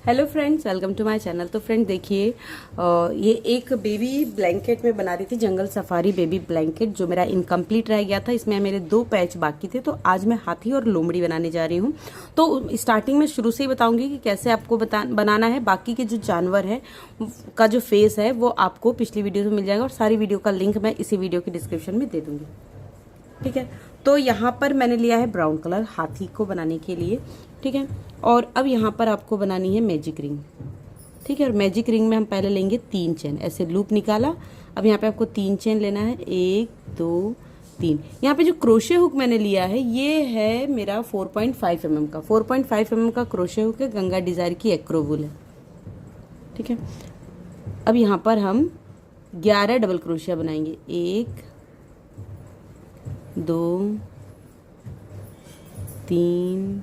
Hello friends, welcome to my channel. तो friend देखिए, ये एक बेबी ब्लैंकेट में बना रही थी, जंगल सफारी बेबी ब्लैंकेट, जो मेरा इनकम्प्लीट रह गया था। इसमें मेरे 2 पैच बाकी थे, तो आज मैं हाथी और लोमड़ी बनाने जा रही हूँ। तो स्टार्टिंग में शुरू से ही बताऊंगी कि कैसे आपको बनाना है। बाकी के जो जानवर है का जो फेस है वो आपको पिछली वीडियो में मिल जाएगा, और सारी वीडियो का लिंक मैं इसी वीडियो के डिस्क्रिप्शन में दे दूंगी। ठीक है, तो यहाँ पर मैंने लिया है ब्राउन कलर हाथी को बनाने के लिए। ठीक है, और अब यहाँ पर आपको बनानी है मैजिक रिंग। ठीक है, और मैजिक रिंग में हम पहले लेंगे 3 चेन। ऐसे लूप निकाला। अब यहाँ पे आपको 3 चेन लेना है, 1 2 3। यहाँ पे जो क्रोशे हुक मैंने लिया है ये है मेरा 4.5 mm का। 4.5 mm का क्रोशे हुक है, गंगा डिजायर की एक्रोवुल है। ठीक है, अब यहाँ पर हम 11 डबल क्रोशिया बनाएंगे। 1 2 3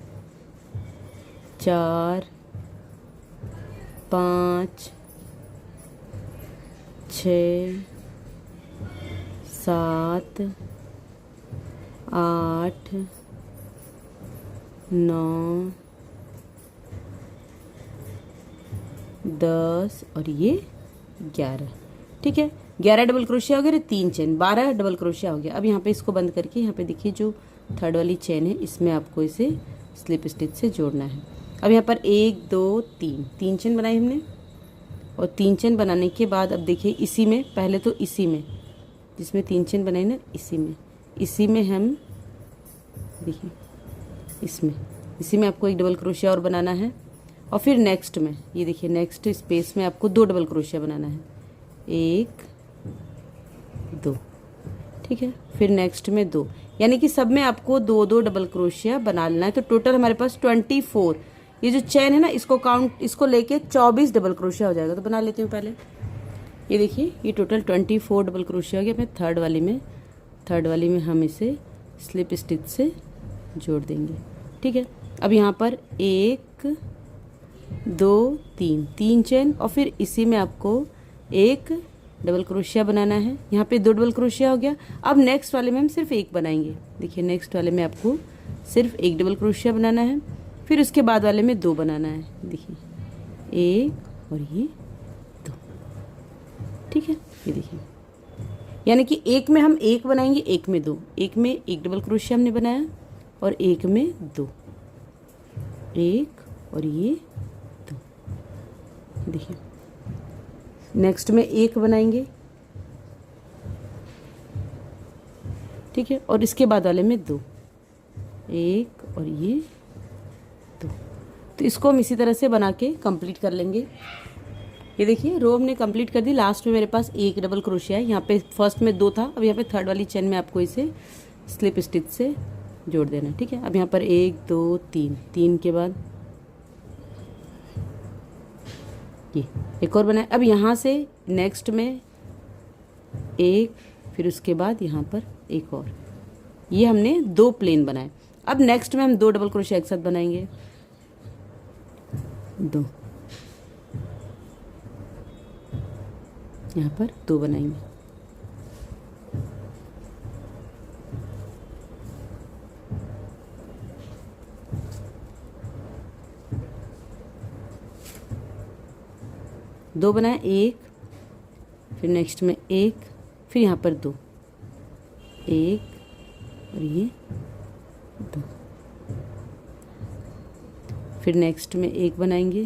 4 5 6 7 8 9 10 और ये 11। ठीक है, 11 डबल क्रोशिया हो गया, 3 चेन, 12 डबल क्रोशिया हो गया। अब यहाँ पे इसको बंद करके यहाँ पे देखिए जो थर्ड वाली चेन है, इसमें आपको इसे स्लिप स्टिच से जोड़ना है। अब यहाँ पर 1 2 3 चेन बनाई हमने, और 3 चेन बनाने के बाद अब देखिए इसी में, पहले तो इसी में जिसमें 3 चेन बनाई ना, इसी में हम देखिए इसी में आपको 1 डबल क्रोशिया और बनाना है। और फिर नेक्स्ट में ये देखिए, नेक्स्ट स्पेस में आपको 2 डबल क्रोशिया बनाना है, 1 2। ठीक है, फिर नेक्स्ट में 2, यानी कि सब में आपको 2 डबल क्रोशिया बना लेना है। तो टोटल हमारे पास 24, ये जो चेन है ना, इसको लेके 24 डबल क्रोशिया हो जाएगा। तो बना लेती हूँ पहले। ये देखिए, ये टोटल 24 डबल क्रोशिया हो गया। मैं थर्ड वाली में हम इसे स्लिप स्टिच से जोड़ देंगे। ठीक है, अब यहाँ पर 1 2 3 चेन, और फिर इसी में आपको 1 डबल क्रोशिया बनाना है। यहाँ पे 2 डबल क्रोशिया हो गया। अब नेक्स्ट वाले में हम सिर्फ 1 बनाएंगे। देखिए, नेक्स्ट वाले में आपको सिर्फ 1 डबल क्रोशिया बनाना है, फिर उसके बाद वाले में 2 बनाना है। देखिए, 1 और ये 2। ठीक है, ये देखिए, यानी कि एक में हम 1 बनाएंगे, एक में 2। एक में 1 डबल क्रोशिया हमने बनाया, और एक में 2, 1 और ये 2। देखिए, नेक्स्ट में 1 बनाएंगे। ठीक है, और इसके बाद वाले में 2, 1 और ये 2। तो इसको हम इसी तरह से बना के कंप्लीट कर लेंगे। ये देखिए, रो हमने कंप्लीट कर दी। लास्ट में मेरे पास 1 डबल क्रोशिया है। यहाँ पे फर्स्ट में 2 था, अब यहाँ पे थर्ड वाली चेन में आपको इसे स्लिप स्टिच से जोड़ देना है। ठीक है, अब यहाँ पर 1 2 3 के बाद ये एक और बनाए। अब यहाँ से नेक्स्ट में 1, फिर उसके बाद यहाँ पर एक और। ये हमने 2 प्लेन बनाए। अब नेक्स्ट में हम 2 डबल क्रोशिया एक साथ बनाएंगे, 2, यहाँ पर 2 बनाएंगे। दो बनाए, 1, फिर नेक्स्ट में 1, फिर यहाँ पर 2, 1 और ये 2, फिर नेक्स्ट में 1 बनाएंगे,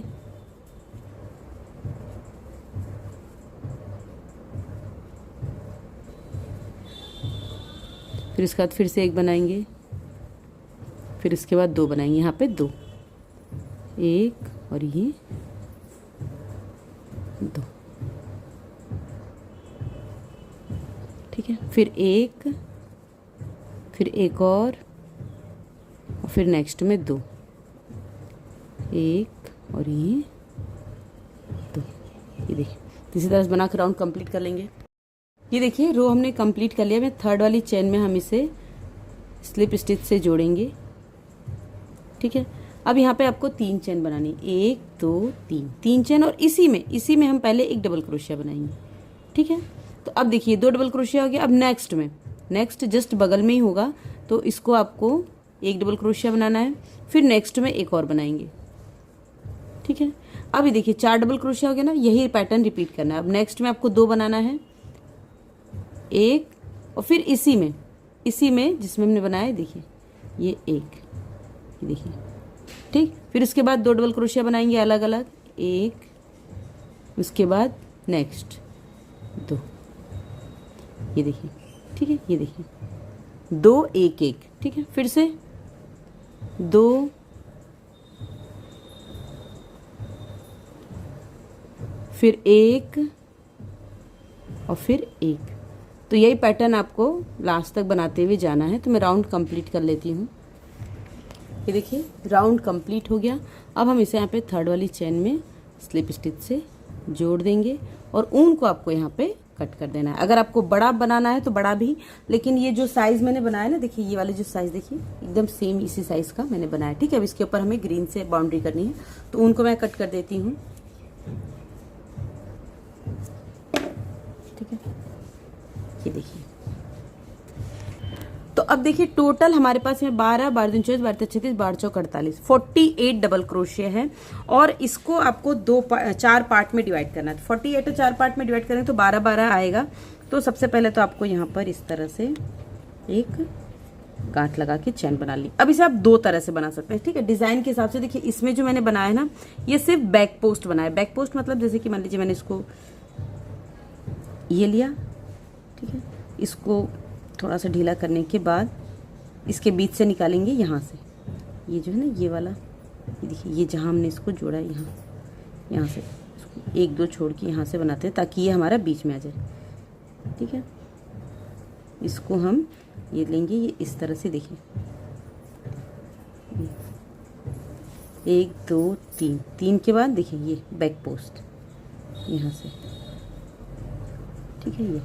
फिर इसके बाद फिर से 1 बनाएंगे, फिर इसके बाद 2 बनाएंगे। यहाँ पे 2, 1 और ये 2। ठीक है, फिर 1, फिर एक और फिर नेक्स्ट में 2, 1 और ये 2। ये देखिए, इसी तरह से बना कर राउंड कंप्लीट कर लेंगे। ये देखिए, रो हमने कंप्लीट कर लिया। मैं थर्ड वाली चेन में हम इसे स्लिप स्टिच से जोड़ेंगे। ठीक है, अब यहाँ पे आपको 3 चेन बनानी, 1 2 3 चेन, और इसी में हम पहले 1 डबल क्रोशिया बनाएंगे। ठीक है, तो अब देखिए 2 डबल क्रोशिया हो गया। अब नेक्स्ट जस्ट बगल में ही होगा, तो इसको आपको 1 डबल क्रोशिया बनाना है, फिर नेक्स्ट में एक और बनाएंगे। ठीक है। अभी देखिए 4 डबल क्रोशिया हो गया ना, यही पैटर्न रिपीट करना है। अब नेक्स्ट में आपको 2 बनाना है, एक, और फिर इसी में जिसमें हमने बनाया है देखिए ये एक, ये देखिए, ठीक। फिर उसके बाद 2 डबल क्रोशिया बनाएंगे अलग अलग, एक, उसके बाद नेक्स्ट 2, ये देखिए, ठीक है, ये देखिए 2 1 1, ठीक है। फिर से 2, फिर 1 और फिर 1। तो यही पैटर्न आपको लास्ट तक बनाते हुए जाना है। तो मैं राउंड कंप्लीट कर लेती हूँ। ये देखिए राउंड कंप्लीट हो गया। अब हम इसे यहाँ पे थर्ड वाली चेन में स्लिप स्टिच से जोड़ देंगे और ऊन को आपको यहाँ पे कट कर देना है। अगर आपको बड़ा बनाना है तो बड़ा भी, लेकिन ये जो साइज मैंने बनाया ना, देखिए ये वाले जो साइज देखिए एकदम सेम इसी साइज का मैंने बनाया, ठीक है। अब इसके ऊपर हमें ग्रीन से बाउंड्री करनी है, तो ऊन को मैं कट कर देती हूँ, ठीक है। ये देखिए, तो अब देखिए टोटल हमारे पास में 12 12 दूनी 24 12 36 12 चौक 48 48 डबल क्रोशिया है। और इसको आपको 4 पार्ट में डिवाइड करना है। 48 को 4 पार्ट में डिवाइड करें तो 12 12 आएगा। तो सबसे पहले तो आपको यहाँ पर इस तरह से एक गांठ लगा के चैन बना ली। अब इसे आप 2 तरह से बना सकते हैं, ठीक है, डिजाइन के हिसाब से। देखिए इसमें जो मैंने बनाया है ना, ये सिर्फ बैक पोस्ट बनाया। बैक पोस्ट मतलब जैसे कि मान लीजिए मैंने इसको ये लिया, ठीक है, इसको थोड़ा सा ढीला करने के बाद इसके बीच से निकालेंगे यहाँ से, ये जो है ना ये वाला, ये देखिए ये जहाँ हमने इसको जोड़ा है यहाँ से इसको 1 2 छोड़ के यहाँ से बनाते हैं ताकि ये हमारा बीच में आ जाए, ठीक है। इसको हम ये लेंगे, ये इस तरह से देखिए 1 2 3, 3 के बाद देखिए ये बैक पोस्ट यहाँ से, ठीक है, ये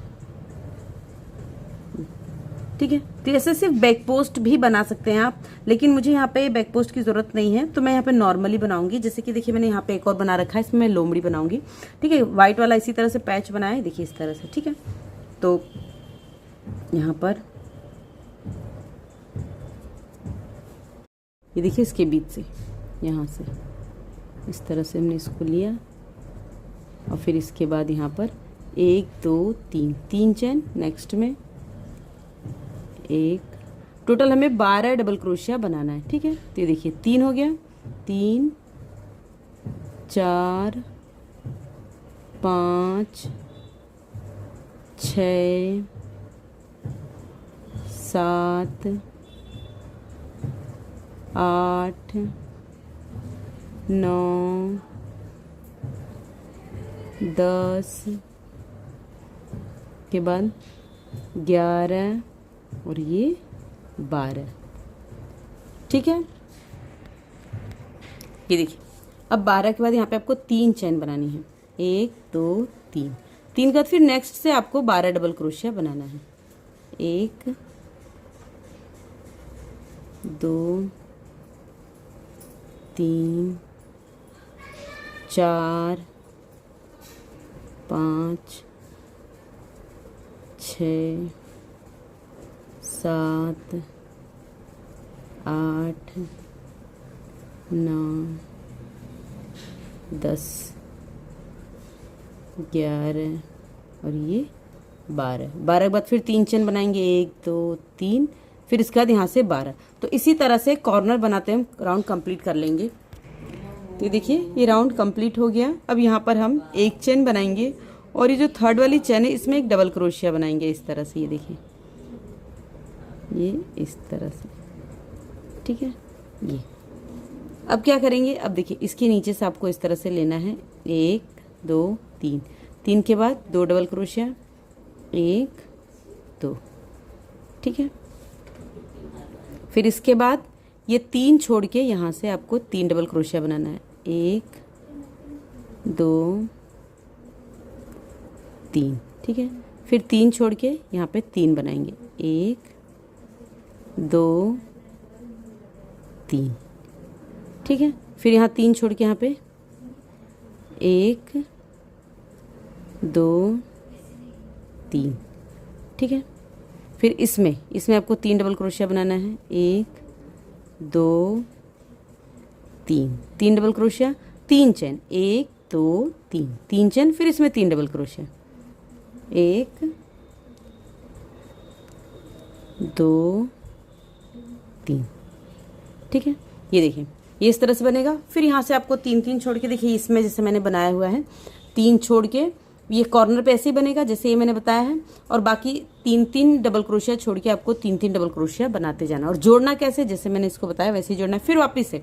ठीक है। तो ऐसे सिर्फ बैक पोस्ट भी बना सकते हैं आप, लेकिन मुझे यहाँ पे बैक पोस्ट की जरूरत नहीं है, तो मैं यहाँ पे नॉर्मली बनाऊंगी। जैसे कि देखिए मैंने यहाँ पे एक और बना रखा है, इसमें मैं लोमड़ी बनाऊंगी, ठीक है। व्हाइट वाला इसी तरह से पैच बनाया है, देखिए इस तरह से, ठीक है। तो यहाँ पर ये देखिए इसके बीच से यहाँ से इस तरह से हमने इसको लिया और फिर इसके बाद यहाँ पर 1 2 3 3 चैन, नेक्स्ट में एक, टोटल हमें 12 डबल क्रोशिया बनाना है, ठीक है। तो ये देखिए 3 हो गया, 3 4 5 6 7 8 9 10 के बाद 11 और ये 12, ठीक है। ये देखिए अब 12 के बाद यहाँ पे आपको 3 चैन बनानी है, 1 2 3, 3 के बाद फिर नेक्स्ट से आपको 12 डबल क्रोशिया बनाना है, 1 2 3 4 5 6 7 8 9 10 11 और ये 12 के बाद फिर 3 चैन बनाएंगे, 1 2 3, फिर इसके बाद यहाँ से 12। तो इसी तरह से कॉर्नर बनाते हम राउंड कंप्लीट कर लेंगे। तो ये देखिए ये राउंड कंप्लीट हो गया। अब यहाँ पर हम एक चेन बनाएंगे और ये जो थर्ड वाली चेन है इसमें एक डबल क्रोशिया बनाएंगे इस तरह से, ये देखिए ये इस तरह से, ठीक है। ये अब क्या करेंगे, अब देखिए इसके नीचे से आपको इस तरह से लेना है, 1 2 3, 3 के बाद 2 डबल क्रोशिया, 1 2, ठीक है। फिर इसके बाद ये 3 छोड़ के यहाँ से आपको 3 डबल क्रोशिया बनाना है, 1 2 3, ठीक है। फिर 3 छोड़ के यहाँ पे 3 बनाएंगे, 1 2 3, ठीक है। फिर यहाँ 3 छोड़ के यहाँ पे 1 2 3, ठीक है। फिर इसमें आपको 3 डबल क्रोशिया बनाना है, 1 2 3, 3 डबल क्रोशिया। 3 चेन, 1 2 3, 3 चेन, फिर इसमें 3 डबल क्रोशिया, 1 2 3। ठीक है, ये देखिए ये इस तरह से बनेगा। फिर यहाँ से आपको 3 3 छोड़ के, देखिए इसमें जैसे मैंने बनाया हुआ है 3 छोड़ के, ये कॉर्नर पे ऐसे ही बनेगा जैसे ये मैंने बताया है, और बाकी 3 3 डबल क्रोशिया छोड़ के आपको 3 3 डबल क्रोशिया बनाते जाना। और जोड़ना कैसे, जैसे मैंने इसको बताया वैसे ही जोड़ना है। फिर वापस से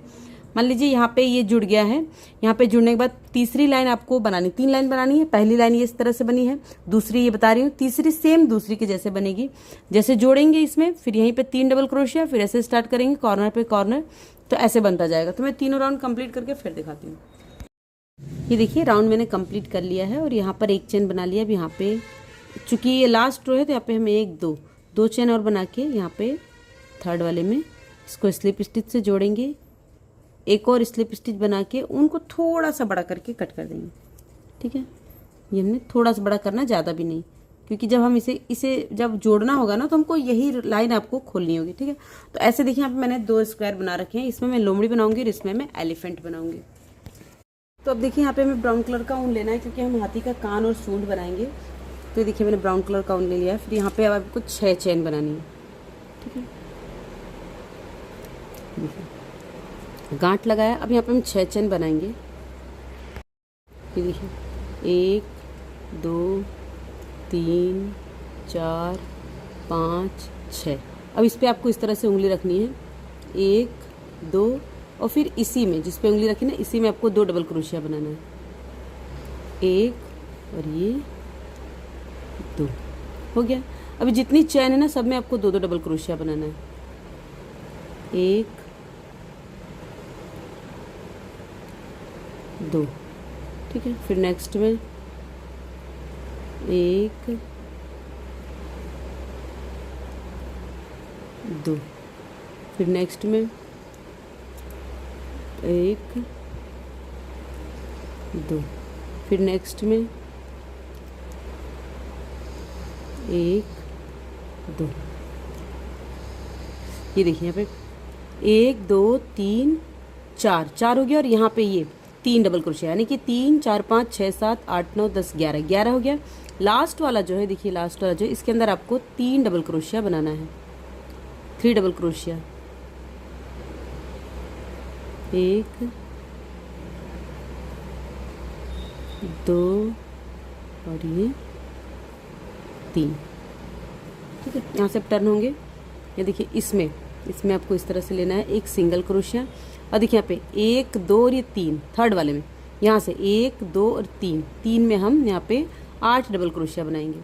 मान लीजिए यहाँ पे ये जुड़ गया है, यहाँ पे जुड़ने के बाद तीसरी लाइन आपको बनानी, 3 लाइन बनानी है। पहली लाइन ये इस तरह से बनी है, दूसरी ये बता रही हूँ, तीसरी सेम दूसरी के जैसे बनेगी। जैसे जोड़ेंगे इसमें, फिर यहीं पे 3 डबल क्रोशिया, फिर ऐसे स्टार्ट करेंगे कॉर्नर पे कॉर्नर, तो ऐसे बनता जाएगा। तो मैं तीनों राउंड कंप्लीट करके फिर दिखाती हूँ। ये देखिए राउंड मैंने कंप्लीट कर लिया है और यहाँ पर एक चेन बना लिया। अब यहाँ पे चूंकि ये लास्ट रो है तो यहाँ पे हम 1 2 चेन और बना के यहाँ पे थर्ड वाले में इसको स्लिप स्टिच से जोड़ेंगे, एक और स्लिप स्टिच बना के उनको थोड़ा सा बड़ा करके कट कर देंगे। ठीक है, ये हमने थोड़ा सा बड़ा करना, ज़्यादा भी नहीं, क्योंकि जब हम इसे जब जोड़ना होगा ना तो हमको यही लाइन आपको खोलनी होगी। ठीक है, तो ऐसे देखिए यहाँ पे मैंने 2 स्क्वायर बना रखे हैं, इसमें मैं लोमड़ी बनाऊंगी और इसमें मैं एलिफेंट बनाऊंगी। तो अब देखिए यहाँ पे हमें ब्राउन कलर का ऊन लेना है, क्योंकि हम हाथी का कान और सूंड बनाएंगे। तो देखिए मैंने ब्राउन कलर का ऊन ले लिया है। फिर यहाँ पे अब आपको 6 चेन बनानी है। ठीक है, देखिए गांठ लगाया। अब यहाँ पे हम 6 चेन बनाएंगे। ये देखिए 1 2 3 4 5 6। अब इस पे आपको इस तरह से उंगली रखनी है, 1 2, और फिर इसी में जिस पे उंगली रखी ना इसी में आपको 2 डबल क्रोशिया बनाना है, 1 और ये 2 हो गया। अभी जितनी चैन है ना सब में आपको 2 2 डबल क्रोशिया बनाना है, 1 2। ठीक है, फिर नेक्स्ट में 1 2, फिर नेक्स्ट में 1 2, फिर नेक्स्ट में 1 2। ये देखिए यहाँ पे 1 2 3 4 4 हो गया, और यहाँ पे ये 3 डबल क्रोशिया, यानी कि 3 4 5 6 7 8 9 10 11 11 हो गया। लास्ट वाला जो है, देखिए लास्ट वाला जो है, इसके अंदर आपको 3 डबल क्रोशिया बनाना है, 3 डबल क्रोशिया, 1 2 और ये 3। ठीक है, यहाँ से टर्न होंगे। ये देखिए इसमें आपको इस तरह से लेना है, एक सिंगल क्रोशिया, और देखिए यहाँ पे 1 2 और ये 3 थर्ड वाले में, यहाँ से 1 2 और 3 3 में हम यहाँ पे 8 डबल क्रोशिया बनाएंगे,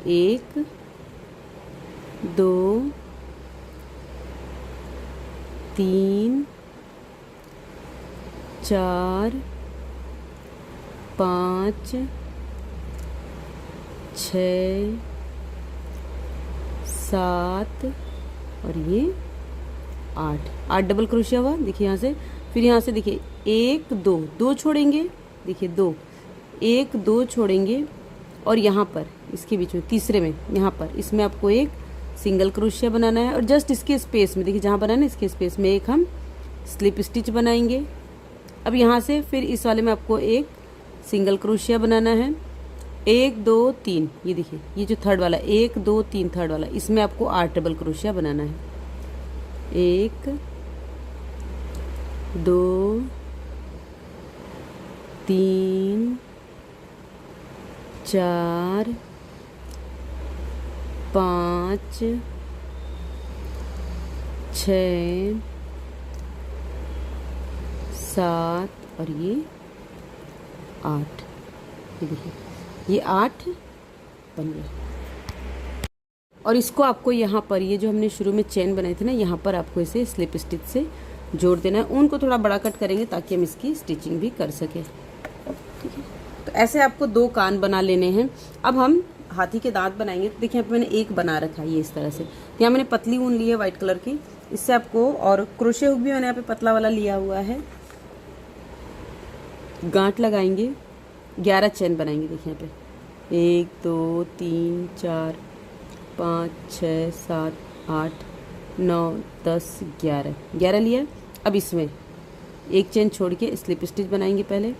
1 2 3 4 5 6 7 और ये 8 डबल क्रोशिया हुआ। देखिए यहाँ से, फिर यहाँ से देखिए 1 2 2 छोड़ेंगे, देखिए 2 1 2 छोड़ेंगे, और यहाँ पर इसके बीच में तीसरे में यहाँ पर इसमें आपको एक सिंगल क्रोशिया बनाना है, और जस्ट इसके स्पेस में देखिए जहाँ बनाना है इसके स्पेस में एक हम स्लिप स्टिच बनाएंगे। अब यहाँ से फिर इस वाले में आपको एक सिंगल क्रोशिया बनाना है, 1 2 3। ये देखिए ये जो थर्ड वाला 1 2 3 थर्ड वाला, इसमें आपको 8 डबल क्रोशिया बनाना है, 1 2 3 4 5 6 7 और ये 8। ये देखिए ये 8 बन गया। और इसको आपको यहाँ पर ये जो हमने शुरू में चेन बनाई थी ना, यहाँ पर आपको इसे स्लिप स्टिच से जोड़ देना है। ऊन को थोड़ा बड़ा कट करेंगे ताकि हम इसकी स्टिचिंग भी कर सकें। ठीक है, तो ऐसे आपको 2 कान बना लेने हैं। अब हम हाथी के दांत बनाएंगे। तो देखिए यहाँ पे मैंने एक बना रखा है ये इस तरह से। यहाँ मैंने पतली ऊन ली है वाइट कलर की, इससे आपको, और क्रोशे हुक भी मैंने यहाँ पे पतला वाला लिया हुआ है। गांठ लगाएंगे, 11 चेन बनाएंगे। देखिए यहाँ पे 1 2 3 4 5 6 7 8 9 10 11 11 लिया। अब इसमें एक चेन छोड़ के स्लिप स्टिच बनाएंगे पहले,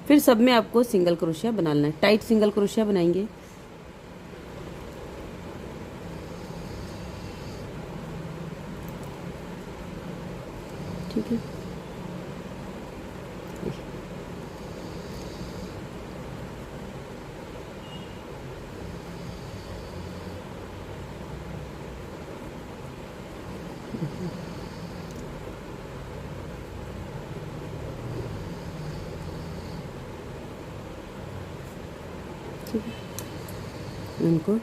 फिर सब में आपको सिंगल क्रोशिया बनाना है, टाइट सिंगल क्रोशिया बनाएंगे। ठीक है, उनको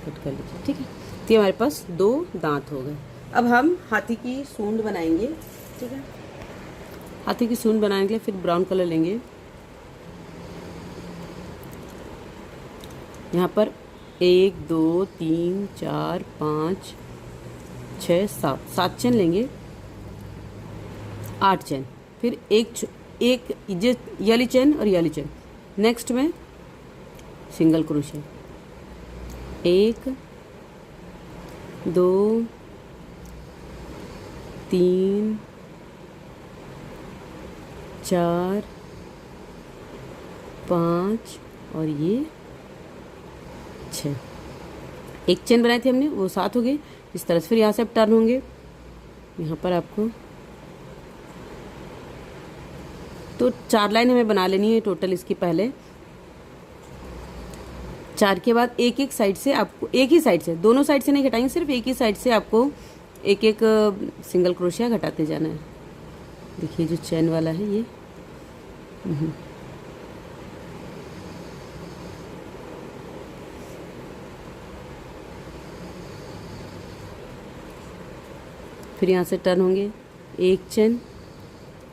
कट कर लीजिए। ठीक है, तो ये हमारे पास 2 दांत हो गए। अब हम हाथी की सूंड बनाएंगे। ठीक है, हाथी की सूंड बनाने के लिए फिर ब्राउन कलर लेंगे। यहाँ पर 1 2 3 4 5 6 7 चेन लेंगे, 8 चेन, फिर एक ये वाली चेन और ये वाली चेन। नेक्स्ट में सिंगल क्रोशिया, 1 2 3 4 5 और ये 6। एक चेन बनाए थे हमने, वो 7 हो गए। इस तरह से फिर यहाँ से अब टर्न होंगे। यहाँ पर आपको तो 4 लाइन हमें बना लेनी है टोटल। इसकी पहले 4 के बाद एक एक साइड से आपको, एक ही साइड से, दोनों साइड से नहीं घटाएंगे, सिर्फ एक ही साइड से आपको एक एक सिंगल क्रोशिया घटाते जाना है। देखिए जो चेन वाला है ये, फिर यहाँ से टर्न होंगे, एक चेन,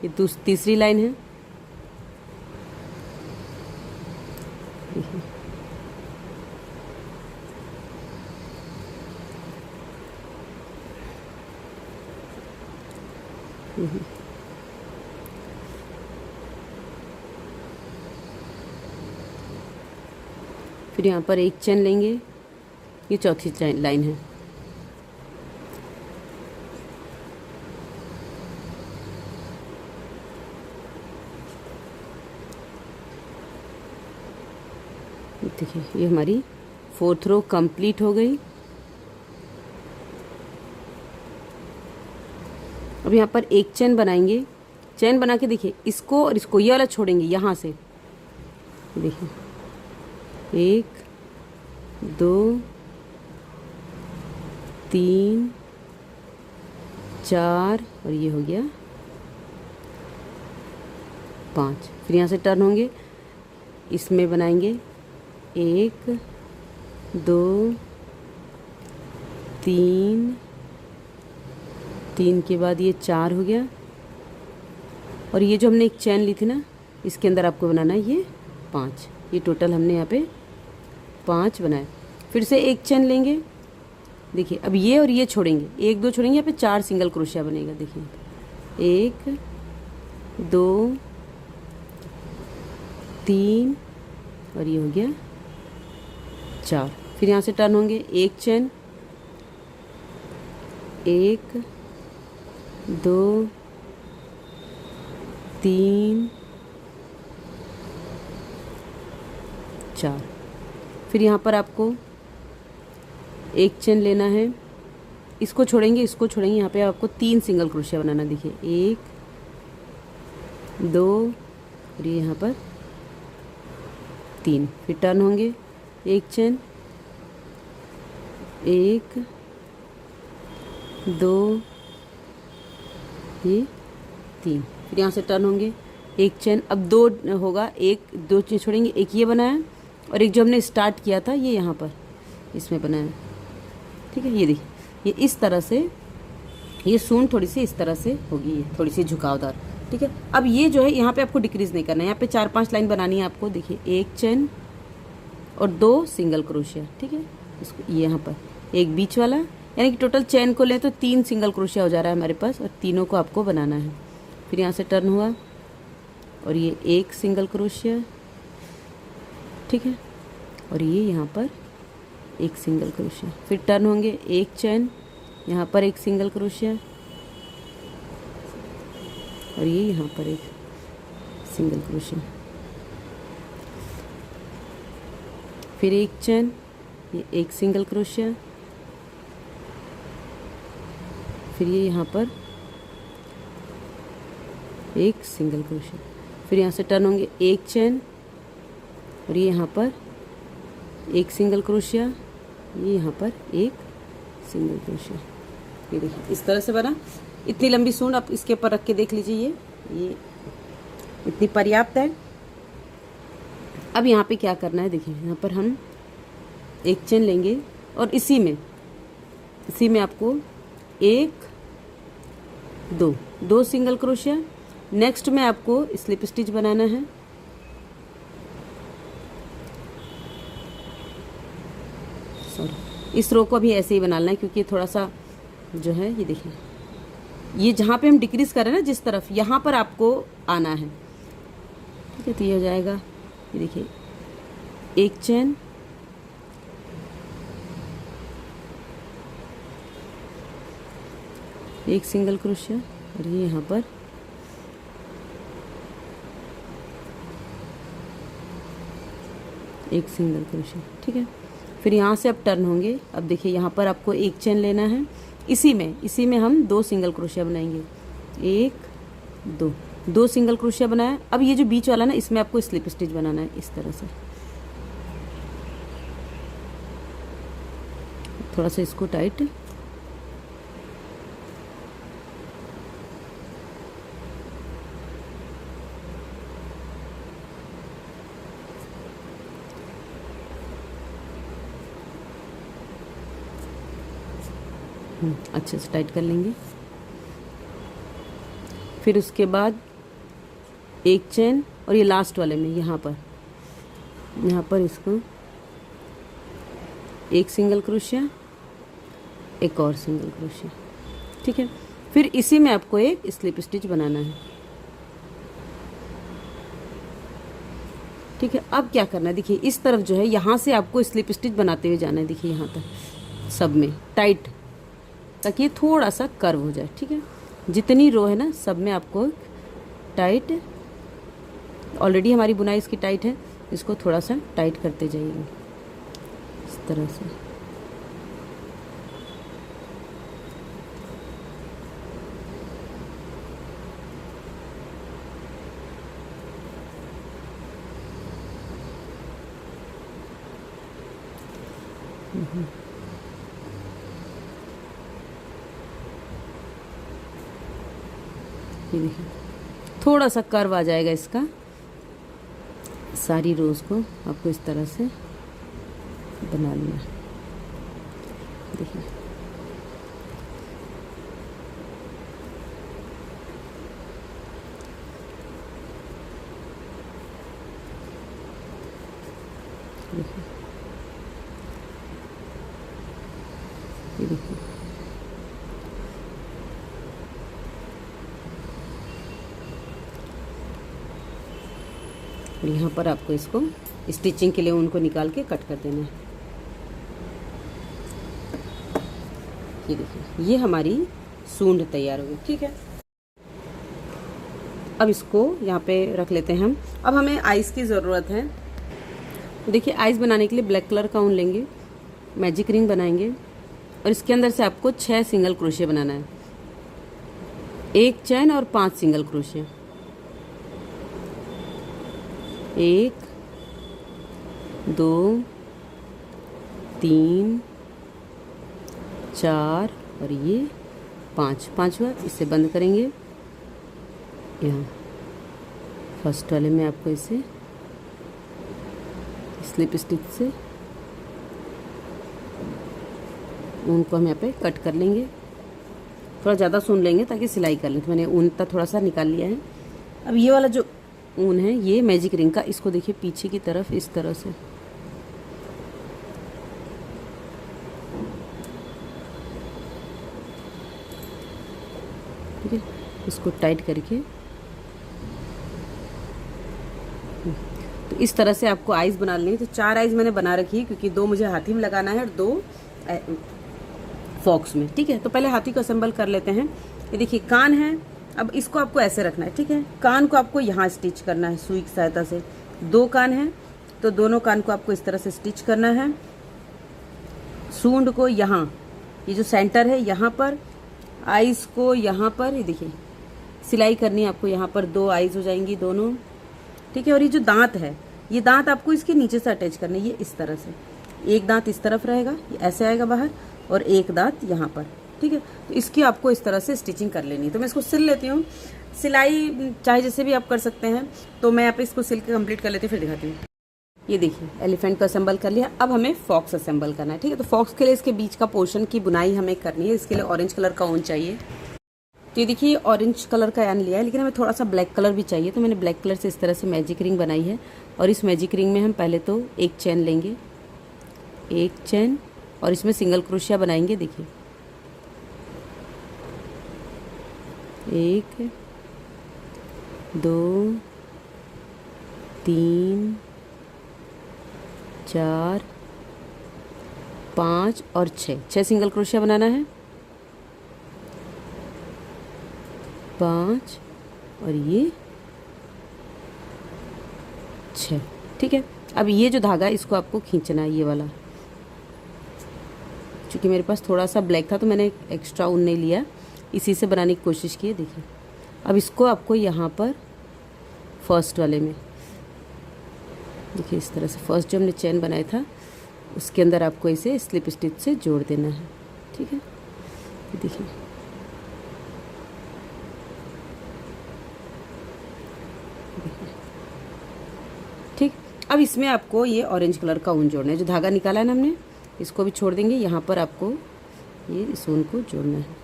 ये तीसरी लाइन है। फिर यहाँ पर एक चेन लेंगे, ये चौथी लाइन है। देखिए ये हमारी 4th रो कंप्लीट हो गई। अब यहाँ पर एक चेन बनाएंगे। चेन बना के देखिए इसको और इसको, ये वाला छोड़ेंगे यहाँ से। देखिए 1 2 3 4 और ये हो गया 5। फिर यहाँ से टर्न होंगे, इसमें बनाएंगे 1 2 3 3 के बाद ये 4 हो गया। और ये जो हमने एक चेन ली थी ना, इसके अंदर आपको बनाना है ये 5। ये टोटल हमने यहाँ पे 5 बनाए। फिर से एक चेन लेंगे। देखिए अब ये और ये छोड़ेंगे, 1 2 छोड़ेंगे, यहाँ पे 4 सिंगल क्रोशिया बनेगा। देखिए 1 2 3 और ये हो गया 4। फिर यहाँ से टर्न होंगे, एक चेन, 1 2 3 4। फिर यहाँ पर आपको एक चेन लेना है, इसको छोड़ेंगे, इसको छोड़ेंगे, यहाँ पे आपको 3 सिंगल क्रोशिया बनाना। देखिए 1 2 और ये यहाँ पर 3। फिर टर्न होंगे, एक चेन, 1 2 ये 3। फिर यहाँ से टर्न होंगे, एक चेन। अब 2 होगा, 1 2 चेन छोड़ेंगे, एक ये बनाया और एक जो हमने स्टार्ट किया था ये यहाँ पर इसमें बनाया। ठीक है, ये देखिए ये इस तरह से, ये सूंड थोड़ी सी इस तरह से होगी, ये थोड़ी सी झुकावदार। ठीक है, अब ये जो है यहाँ पे आपको डिक्रीज नहीं करना है, यहाँ पे 4-5 लाइन बनानी है आपको। देखिए एक चेन और 2 सिंगल क्रोशिया। ठीक है, इसको ये यहाँ पर एक बीच वाला, यानी कि टोटल चेन को लें तो 3 सिंगल क्रोशिया हो जा रहा है हमारे पास, और तीनों को आपको बनाना है। फिर यहाँ से टर्न हुआ और ये एक सिंगल क्रोशिया। ठीक है, और ये यहाँ पर एक सिंगल क्रोशिया। फिर टर्न होंगे, एक चेन, यहाँ पर एक सिंगल क्रोशिया, और ये यहाँ पर एक सिंगल क्रोशिया, फिर एक चेन, ये एक सिंगल क्रोशिया, फिर ये यहाँ पर एक सिंगल क्रोशिया, फिर यहाँ से टर्न होंगे एक चेन, और ये यहाँ पर एक सिंगल क्रोशिया, ये यहाँ पर एक सिंगल क्रोशिया। ये देखिए इस तरह से बना। इतनी लंबी सूंड आप इसके ऊपर रख के देख लीजिए, ये इतनी पर्याप्त है। अब यहाँ पे क्या करना है, देखिए यहाँ पर हम एक चेन लेंगे और इसी में आपको एक दो सिंगल क्रोशिया। नेक्स्ट में आपको स्लिप स्टिच बनाना है। सॉरी, इस रो को भी ऐसे ही बनाना है क्योंकि थोड़ा सा जो है, ये देखिए ये जहाँ पे हम डिक्रीज कर रहे हैं ना, जिस तरफ, यहाँ पर आपको आना है। ठीक है, तो ये हो जाएगा, ये देखिए एक चेन, एक सिंगल क्रोशिया, और ये यहाँ पर एक सिंगल क्रोशिया। ठीक है, फिर यहाँ से अब टर्न होंगे। अब देखिए यहाँ पर आपको एक चेन लेना है, इसी में हम दो सिंगल क्रोशिया बनाएंगे, एक दो सिंगल क्रोशिया बनाया। अब ये जो बीच वाला ना, इसमें आपको स्लिप स्टिच बनाना है इस तरह से। थोड़ा सा इसको टाइट, अच्छे से टाइट कर लेंगे। फिर उसके बाद एक चेन, और ये लास्ट वाले में यहाँ पर इसको एक सिंगल क्रोशिया, एक और सिंगल क्रोशिया। ठीक है, फिर इसी में आपको एक स्लिप स्टिच बनाना है। ठीक है, अब क्या करना है, देखिए इस तरफ जो है, यहाँ से आपको स्लिप स्टिच बनाते हुए जाना है। देखिए यहाँ तक सब में टाइट, ताकि ये थोड़ा सा कर्व हो जाए। ठीक है, जितनी रो है ना, सब में आपको टाइट, ऑलरेडी हमारी बुनाई इसकी टाइट है, इसको थोड़ा सा टाइट करते जाइए इस तरह से। ये देखिए थोड़ा सा कर्व आ जाएगा इसका। सारी रोज को आपको इस तरह से बना लिया। देखिए ये देखिए और यहाँ पर आपको इसको स्टिचिंग के लिए उनको निकाल के कट कर देना है। ये देखिए ये हमारी सूंड तैयार हो गई। ठीक है, अब इसको यहाँ पे रख लेते हैं हम। अब हमें आइस की ज़रूरत है। देखिए आइस बनाने के लिए ब्लैक कलर का ऊन लेंगे, मैजिक रिंग बनाएंगे और इसके अंदर से आपको 6 सिंगल क्रोशिया बनाना है, एक चैन और 5 सिंगल क्रोशिया, 1 2 3 4 और ये 5वां इसे बंद करेंगे। यहाँ फर्स्ट वाले में आपको इसे स्लिप स्टिच से ऊन को हम यहाँ पे कट कर लेंगे। थोड़ा ज़्यादा सुन लेंगे ताकि सिलाई कर लें। तो मैंने ऊन तक थोड़ा सा निकाल लिया है। अब ये वाला जो ऊन है ये मैजिक रिंग का, इसको देखिए पीछे की तरफ इस तरह से ठीक है, इसको टाइट करके तो इस तरह से आपको आइस बना लेंगे। तो 4 आइस मैंने बना रखी है क्योंकि 2 मुझे हाथी में लगाना है और 2 फॉक्स में। ठीक है, तो पहले हाथी को असेंबल कर लेते हैं। ये देखिए कान है, अब इसको आपको ऐसे रखना है, ठीक है। कान को आपको यहाँ स्टिच करना है सुई की सहायता से। 2 कान हैं तो दोनों कान को आपको इस तरह से स्टिच करना है। सूंड को यहाँ, ये जो सेंटर है यहाँ पर, आईज को यहाँ पर, ये देखिए सिलाई करनी है आपको। यहाँ पर 2 आईज हो जाएंगी दोनों, ठीक है। और ये जो दांत है, ये दांत आपको इसके नीचे से अटैच करना है, ये इस तरह से। एक दांत इस तरफ रहेगा, ये ऐसे आएगा बाहर, और एक दांत यहाँ पर, ठीक है। तो इसकी आपको इस तरह से स्टिचिंग कर लेनी है। तो मैं इसको सिल लेती हूँ। सिलाई चाहे जैसे भी आप कर सकते हैं, तो मैं यहाँ पे इसको सिल के कंप्लीट कर लेती हूँ, फिर दिखाती हूँ। ये देखिए एलिफेंट को असेंबल कर लिया। अब हमें फॉक्स असेंबल करना है, ठीक है। तो फॉक्स के लिए इसके बीच का पोर्शन की बुनाई हमें करनी है। इसके लिए ऑरेंज कलर का ऊन चाहिए। तो ये देखिए ऑरेंज कलर का यान लिया है, लेकिन हमें थोड़ा सा ब्लैक कलर भी चाहिए। तो मैंने ब्लैक कलर से इस तरह से मैजिक रिंग बनाई है। और इस मैजिक रिंग में हम पहले तो एक चैन लेंगे, एक चैन, और इसमें सिंगल क्रोशिया बनाएंगे। देखिए 1 2 3 4 5 और 6 सिंगल क्रोशिया बनाना है। 5 और ये 6, ठीक है। अब ये जो धागा इसको आपको खींचना है, ये वाला। क्योंकि मेरे पास थोड़ा सा ब्लैक था तो मैंने एक्स्ट्रा ऊन नहीं लिया, इसी से बनाने की कोशिश की है। देखिए अब इसको आपको यहाँ पर फर्स्ट वाले में, देखिए इस तरह से फर्स्ट जो हमने चैन बनाया था उसके अंदर आपको इसे स्लिप स्टिच से जोड़ देना है, ठीक है। देखिए ठीक। अब इसमें आपको ये ऑरेंज कलर का ऊन जोड़ना है। जो धागा निकाला है ना हमने, इसको भी छोड़ देंगे। यहाँ पर आपको ये इस ऊन को जोड़ना है।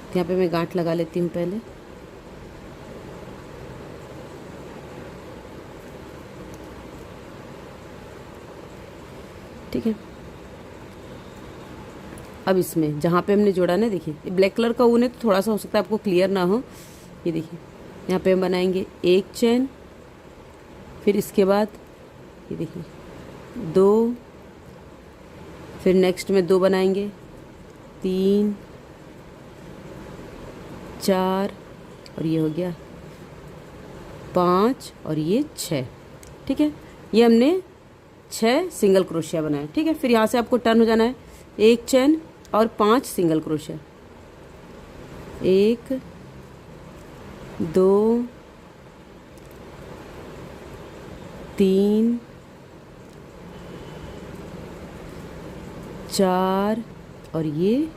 यहाँ पे मैं गांठ लगा लेती हूँ पहले। ठीक है। अब इसमें जहाँ पे हमने जोड़ा ना, देखिए ये ब्लैक कलर का ऊन है तो थोड़ा सा हो सकता है आपको क्लियर ना हो। ये देखिए यहाँ पे हम बनाएंगे एक चैन, फिर इसके बाद ये देखिए 2, फिर नेक्स्ट में 2 बनाएंगे, 3 4 और ये हो गया 5 और ये 6, ठीक है। ये हमने 6 सिंगल क्रोशिया बनाया, ठीक है। फिर यहाँ से आपको टर्न हो जाना है, एक चैन और 5 सिंगल क्रोशिया। 1 2 3 4 और ये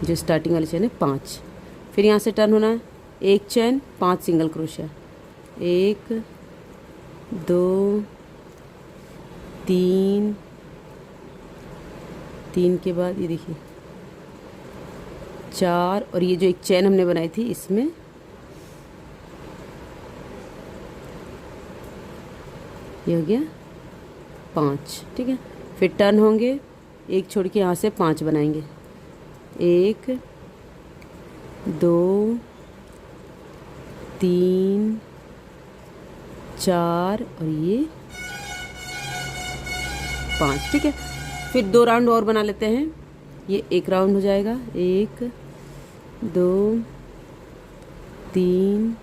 जो स्टार्टिंग वाली चैन है 5। फिर यहाँ से टर्न होना है, एक चैन 5 सिंगल क्रोशिया। 1 2 3 3 के बाद ये देखिए 4 और ये जो एक चैन हमने बनाई थी इसमें ये हो गया 5, ठीक है। फिर टर्न होंगे, एक छोड़ के यहाँ से 5 बनाएंगे। 1 2 3 4 और ये 5, ठीक है। फिर 2 राउंड और बना लेते हैं। ये एक राउंड हो जाएगा, 1 2 3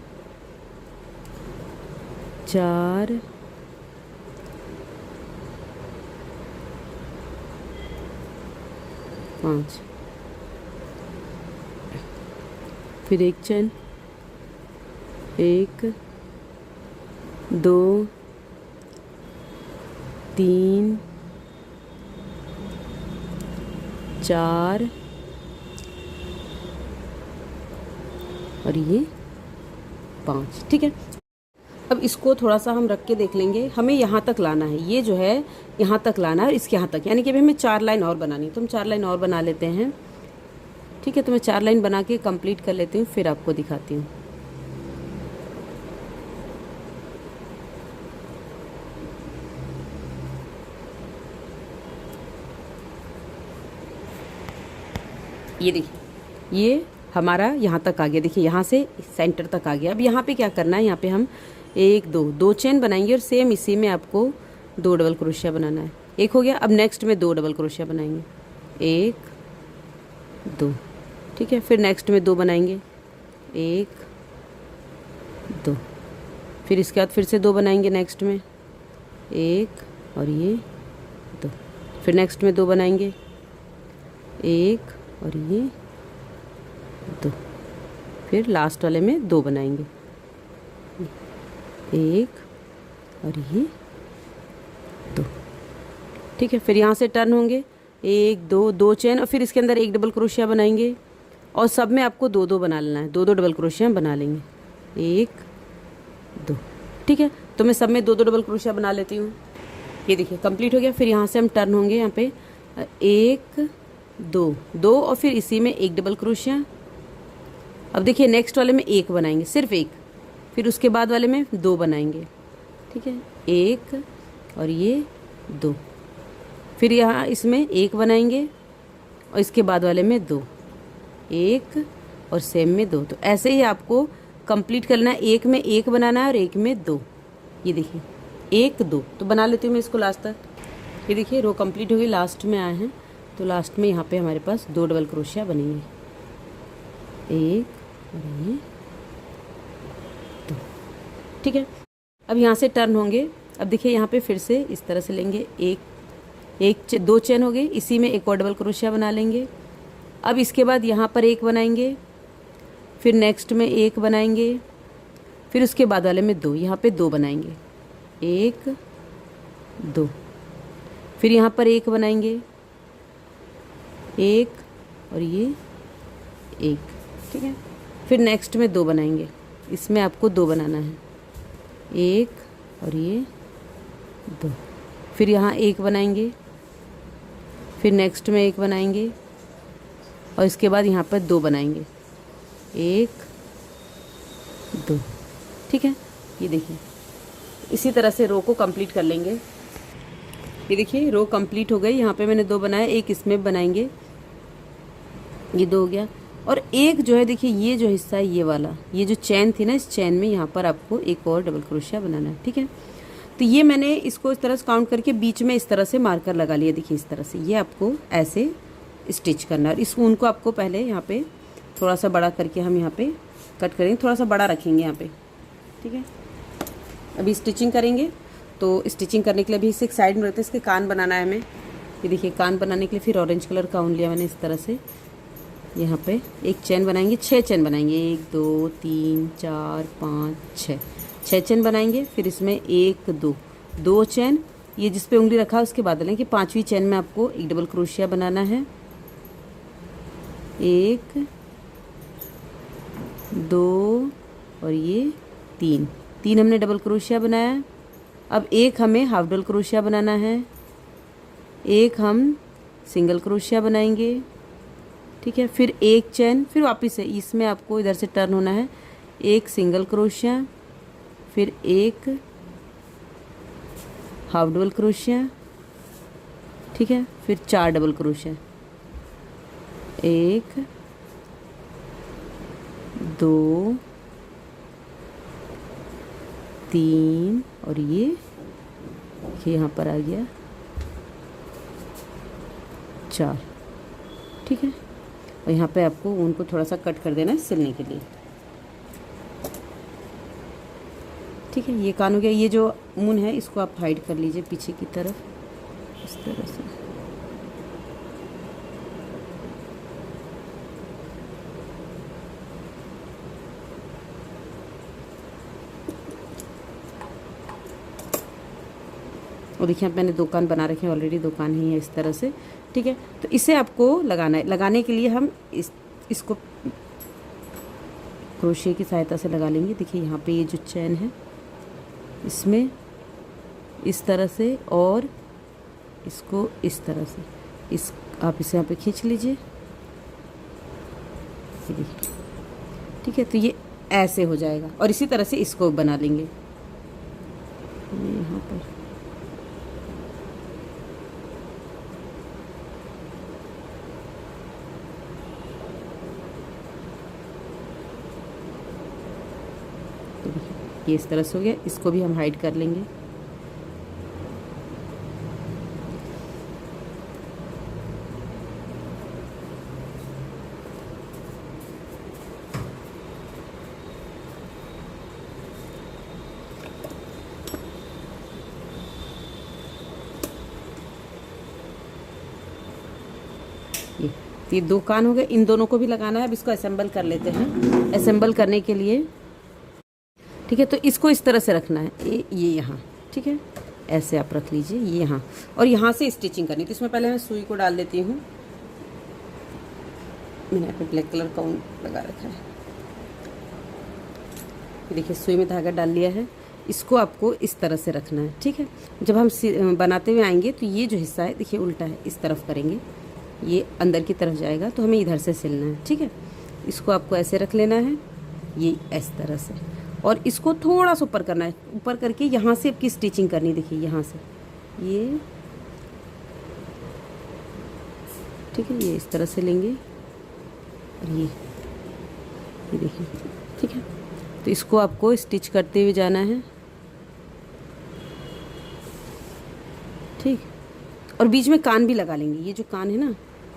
4 5। फिर एक चैन, 1 2 3 4 और ये 5, ठीक है। अब इसको थोड़ा सा हम रख के देख लेंगे। हमें यहाँ तक लाना है, ये जो है यहाँ तक लाना है, इसके यहाँ तक, यानी कि अभी हमें 4 लाइन और बनानी है। तो हम 4 लाइन और बना लेते हैं, ठीक है। तो मैं 4 लाइन बना के कंप्लीट कर लेती हूँ, फिर आपको दिखाती हूँ। ये देखिए ये हमारा यहाँ तक आ गया। देखिए यहाँ से सेंटर तक आ गया। अब यहाँ पे क्या करना है, यहाँ पे हम 1 2 चेन बनाएंगे और सेम इसी में आपको 2 डबल क्रोशिया बनाना है। एक हो गया। अब नेक्स्ट में 2 डबल क्रोशिया बनाएंगे, 1 2, ठीक है। फिर नेक्स्ट में 2 बनाएंगे, 1 2, फिर इसके बाद फिर से 2 बनाएंगे नेक्स्ट में, 1 और ये 2, फिर नेक्स्ट में 2 बनाएंगे, 1 और ये 2, फिर लास्ट वाले में 2 बनाएंगे, 1 और ये 2, ठीक है। फिर यहाँ से टर्न होंगे, 1 2 2 चेन और फिर इसके अंदर 1 डबल क्रोशिया बनाएंगे और सब में आपको 2 2 बना लेना है, 2 2 डबल क्रोशिया बना लेंगे, 1 2, ठीक है। तो मैं सब में 2 2 डबल क्रोशिया बना लेती हूँ। ये देखिए कंप्लीट हो गया। फिर यहाँ से हम टर्न होंगे, यहाँ पे 1 2 2 और फिर इसी में 1 डबल क्रोशिया। अब देखिए नेक्स्ट वाले में 1 बनाएंगे, सिर्फ 1, फिर उसके बाद वाले में 2 बनाएंगे, ठीक है, 1 और ये 2, फिर यहाँ इसमें 1 बनाएंगे और इसके बाद वाले में 2, 1 और सेम में 2। तो ऐसे ही आपको कंप्लीट करना है, 1 में 1 बनाना है और 1 में 2। ये देखिए 1 2, तो बना लेती हूँ मैं इसको लास्ट तक। ये देखिए रो कंप्लीट हो गई, लास्ट में आए हैं तो लास्ट में यहाँ पे हमारे पास 2 डबल क्रोशिया बनेंगे, 1 और ये 2, ठीक है। अब यहाँ से टर्न होंगे। अब देखिए यहाँ पे फिर से इस तरह से लेंगे, 2 चेन हो गई, इसी में 1 और डबल क्रोशिया बना लेंगे। अब इसके बाद यहाँ पर 1 बनाएंगे, फिर नेक्स्ट में 1 बनाएंगे, फिर उसके बाद वाले में 2, यहाँ पे 2 बनाएंगे, 1 2, फिर यहाँ पर 1 बनाएंगे, 1 और ये 1, ठीक है। फिर नेक्स्ट में 2 बनाएंगे, इसमें आपको 2 बनाना है, 1 और ये 2, फिर यहाँ 1 बनाएंगे, फिर नेक्स्ट में 1 बनाएंगे और इसके बाद यहाँ पर 2 बनाएंगे, 1 2, ठीक है। ये देखिए इसी तरह से रो को कंप्लीट कर लेंगे। ये देखिए रो कंप्लीट हो गई। यहाँ पे मैंने 2 बनाया, 1 इसमें बनाएंगे, ये 2 हो गया। और एक जो है देखिए ये जो हिस्सा है ये वाला, ये जो चैन थी ना, इस चैन में यहाँ पर आपको 1 और डबल क्रोशिया बनाना है, ठीक है। तो ये मैंने इसको इस तरह से काउंट करके बीच में इस तरह से मार्कर लगा लिया। देखिए इस तरह से ये आपको ऐसे स्टिच करना है। और इस ऊन को आपको पहले यहाँ पे थोड़ा सा बड़ा करके हम यहाँ पे कट करेंगे, थोड़ा सा बड़ा रखेंगे यहाँ पे, ठीक है। अभी स्टिचिंग करेंगे तो स्टिचिंग करने के लिए अभी इसे एक साइड में रखते हैं, इसके कान बनाना है हमें। ये देखिए कान बनाने के लिए फिर ऑरेंज कलर का ऊन लिया मैंने इस तरह से। यहाँ पे एक चैन बनाएंगे, 6 चैन बनाएंगे, 1 2 3 4 5 6 चैन बनाएंगे। फिर इसमें 1 2 चैन, ये जिस पे उंगली रखा है उसके बाद कि 5वीं चैन में आपको 1 डबल क्रोशिया बनाना है, 1 2 और ये 3 हमने डबल क्रोशिया बनाया। अब 1 हमें हाफ डबल क्रोशिया बनाना है, 1 हम सिंगल क्रोशिया बनाएंगे, ठीक है। फिर 1 चैन, फिर वापस से इसमें आपको इधर से टर्न होना है, 1 सिंगल क्रोशिया, फिर 1 हाफ डबल क्रोशिया, ठीक है। फिर 4 डबल क्रोशिया, 1 2 3 और ये यहाँ पर आ गया 4, ठीक है। और यहाँ पे आपको ऊन को थोड़ा सा कट कर देना है सिलने के लिए, ठीक है। ये कान हो गया। ये जो ऊन है इसको आप हाइड कर लीजिए पीछे की तरफ इस तरह से। और देखिए अब मैंने 2 कान बना रखे हैं ऑलरेडी, 2 कान ही है इस तरह से, ठीक है। तो इसे आपको लगाना है। लगाने के लिए हम इसको क्रोशिया की सहायता से लगा लेंगे। देखिए यहाँ पे ये जो चैन है इसमें इस तरह से और इसको इस तरह से आप इसे यहाँ पे खींच लीजिए, देखिए, ठीक है। तो ये ऐसे हो जाएगा और इसी तरह से इसको बना लेंगे यहाँ पर। ये इस तरह से हो गया, इसको भी हम हाइड कर लेंगे। ये 2 कान हो गए, इन दोनों को भी लगाना है। अब इसको असेंबल कर लेते हैं। असेंबल करने के लिए ठीक है, तो इसको इस तरह से रखना है, ये यहाँ, ठीक है, ऐसे आप रख लीजिए, ये यहाँ, और यहाँ से स्टिचिंग करनी। तो इसमें पहले मैं सुई को डाल देती हूँ। मैंने यहाँ पे ब्लैक कलर का ऊन लगा रखा है। देखिए सुई में धागा डाल लिया है। इसको आपको इस तरह से रखना है, ठीक है। जब हम बनाते हुए आएंगे तो ये जो हिस्सा है देखिए उल्टा है, इस तरफ करेंगे, ये अंदर की तरफ जाएगा, तो हमें इधर से सिलना है, ठीक है। इसको आपको ऐसे रख लेना है, ये इस तरह से, और इसको थोड़ा सा ऊपर करना है। ऊपर करके यहाँ से आपकी स्टिचिंग करनी, देखिए यहाँ से ये, ठीक है, ये इस तरह से लेंगे, और ये देखिए, ठीक है। तो इसको आपको स्टिच करते हुए जाना है, ठीक। और बीच में कान भी लगा लेंगे। ये जो कान है ना,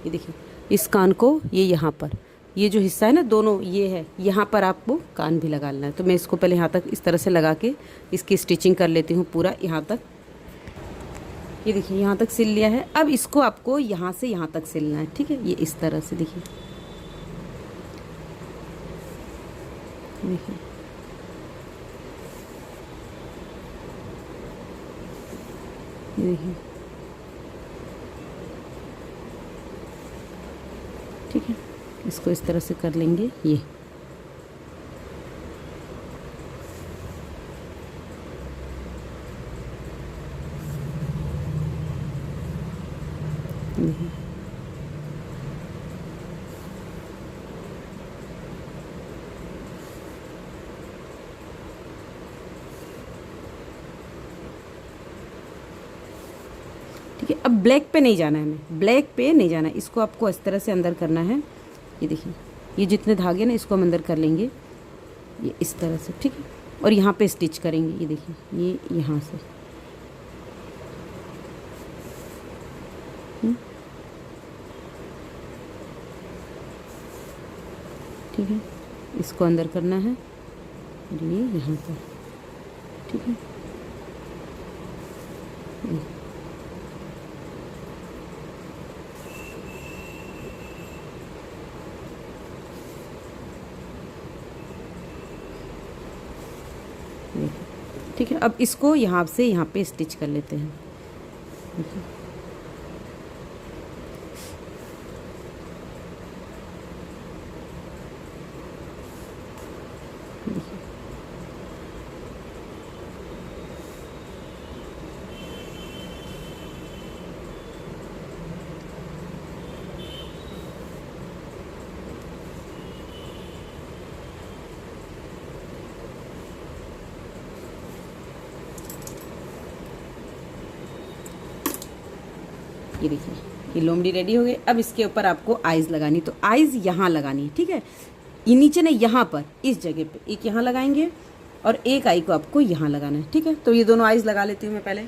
ये देखिए, इस कान को ये यहाँ पर, ये जो हिस्सा है ना दोनों, ये है, यहाँ पर आपको कान भी लगा लेना है। तो मैं इसको पहले यहाँ तक इस तरह से लगा के इसकी स्टिचिंग कर लेती हूँ पूरा यहाँ तक। ये देखिए यहाँ तक सिल लिया है। अब इसको आपको यहाँ से यहाँ तक सिलना है, ठीक है। ये इस तरह से देखिए, देखिए देखिए, ठीक है। इसको इस तरह से कर लेंगे, ये देखिए, ठीक है। अब ब्लैक पे नहीं जाना है, हमें ब्लैक पे नहीं जाना है। इसको आपको इस तरह से अंदर करना है। ये देखिए, ये जितने धागे ना इसको हम अंदर कर लेंगे, ये इस तरह से, ठीक है। और यहाँ पे स्टिच करेंगे, ये देखिए, ये यहाँ से, ठीक है। इसको अंदर करना है, और ये यहाँ पर, ठीक है। ठीक है। अब इसको यहाँ से यहाँ पे स्टिच कर लेते हैं। ये देखिए, ये लोमड़ी रेडी हो गई। अब इसके ऊपर आपको आइज़ लगानी, तो आइज़ यहाँ लगानी है, ठीक है। ये नीचे नहीं, यहाँ पर इस जगह पे एक यहाँ लगाएंगे, और एक आई को आपको यहाँ लगाना है, ठीक है। तो ये दोनों आइज़ लगा लेती हूँ मैं पहले।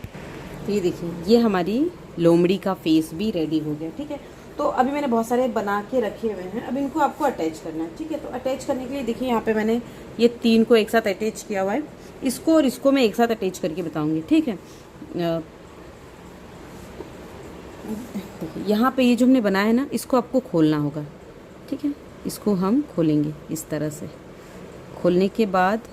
तो ये देखिए, ये हमारी लोमड़ी का फेस भी रेडी हो गया, ठीक है। तो अभी मैंने बहुत सारे बना के रखे हुए हैं, अब इनको आपको अटैच करना है, ठीक है। तो अटैच करने के लिए देखिए, यहाँ पे मैंने ये 3 को एक साथ अटैच किया हुआ है। इसको और इसको मैं एक साथ अटैच करके बताऊँगी, ठीक है। यहाँ पे ये जो हमने बनाया है ना, इसको आपको खोलना होगा, ठीक है। इसको हम खोलेंगे इस तरह से। खोलने के बाद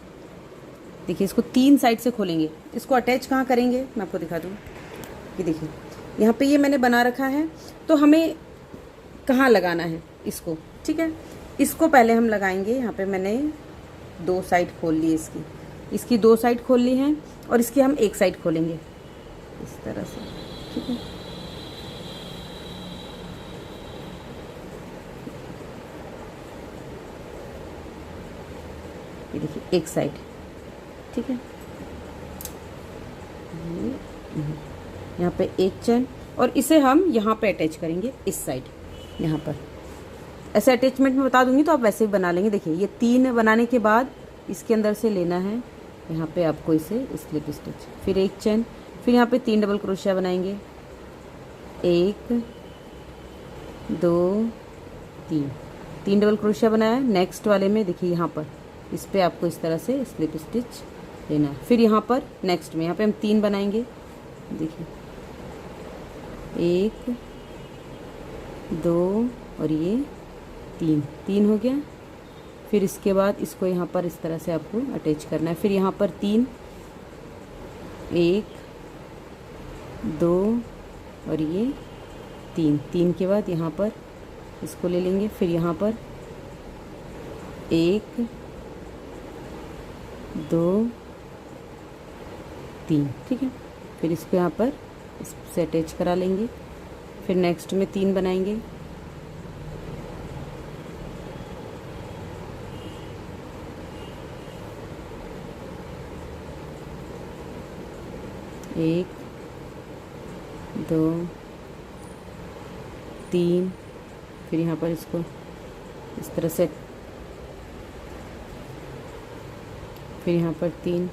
देखिए, इसको 3 साइड से खोलेंगे। इसको अटैच कहाँ करेंगे मैं आपको दिखा दूँ। ये देखिए, यहाँ पे ये मैंने बना रखा है, तो हमें कहाँ लगाना है इसको, ठीक है। इसको पहले हम लगाएंगे, यहाँ पे मैंने 2 साइड खोल ली, इसकी 2 साइड खोल ली हैं, और इसकी हम 1 साइड खोलेंगे इस तरह से, ठीक है। ये देखिए, 1 साइड, ठीक है। यहाँ पे 1 चैन, और इसे हम यहाँ पे अटैच करेंगे इस साइड, यहाँ पर। ऐसे अटैचमेंट में बता दूंगी तो आप वैसे भी बना लेंगे। देखिए, ये 3 बनाने के बाद इसके अंदर से लेना है, यहाँ पे आपको इसे स्लिप स्टिच, फिर 1 चैन, फिर यहाँ पे 3 डबल क्रोशिया बनाएंगे, 1 2 3 डबल क्रोशिया बनाया। नेक्स्ट वाले में देखिए, यहाँ पर इस पे आपको इस तरह से स्लिप स्टिच लेना है। फिर यहाँ पर नेक्स्ट में, यहाँ पे हम 3 बनाएंगे, देखिए 1 2 और ये 3, 3 हो गया। फिर इसके बाद इसको यहाँ पर इस तरह से आपको अटैच करना है। फिर यहाँ पर 3, 1 2 और ये 3, 3 के बाद यहाँ पर इसको ले लेंगे। फिर यहाँ पर 1 2 3, ठीक है। फिर इसको यहाँ पर इससे अटैच करा लेंगे। फिर नेक्स्ट में 3 बनाएंगे। एक 2 3, फिर यहाँ पर इसको इस तरह से, फिर यहाँ पर 3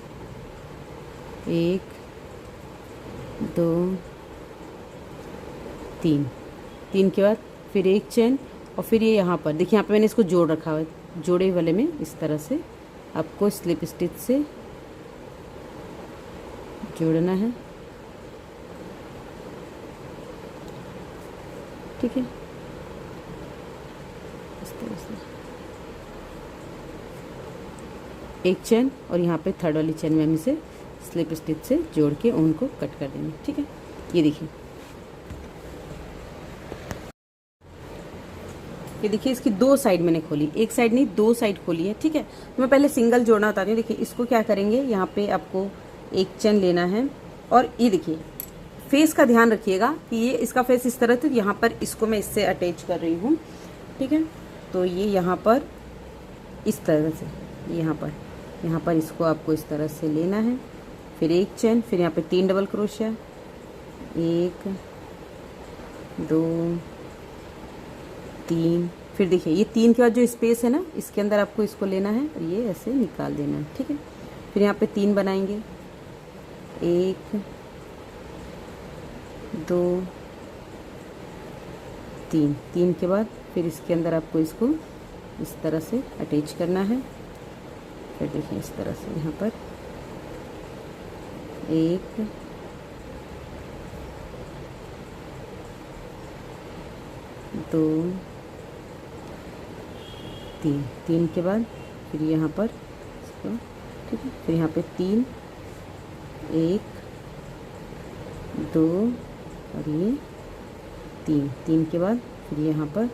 1 2 3, 3 के बाद फिर एक चेन और फिर ये यहाँ पर देखिए, यहाँ पे मैंने इसको जोड़ रखा है। जोड़े वाले में इस तरह से आपको स्लिप स्टिच से जोड़ना है, ठीक है। इस तरह से एक चेन और यहाँ पे थर्ड वाली चेन में हम इसे स्लिप स्टिच से जोड़ के ऊन को कट कर देंगे, ठीक है। ये देखिए, ये देखिए इसकी 2 साइड मैंने खोली, एक साइड नहीं 2 साइड खोली है, ठीक है। तो मैं पहले सिंगल जोड़ना बताती हूँ। देखिए इसको क्या करेंगे, यहाँ पे आपको एक चेन लेना है और ये देखिए फेस का ध्यान रखिएगा कि ये इसका फेस इस तरह, तो यहाँ पर इसको मैं इससे अटैच कर रही हूँ, ठीक है। तो ये यहाँ पर इस तरह से, यहाँ पर इसको आपको इस तरह से लेना है। फिर एक चेन, फिर यहाँ पे 3 डबल क्रोशिया, 1 2 3, फिर देखिए ये 3 के बाद जो स्पेस है ना, इसके अंदर आपको इसको लेना है और ये ऐसे निकाल देना है, ठीक है। फिर यहाँ पे 3 बनाएंगे, 1 2 3, 3 के बाद फिर इसके अंदर आपको इसको इस तरह से अटैच करना है। फिर देखिए इस तरह से यहाँ पर 1 2 3, 3 के बाद फिर यहाँ पर इसको, ठीक है। फिर यहाँ पे 3 1 2 और ये 3, 3 के बाद फिर यहाँ पर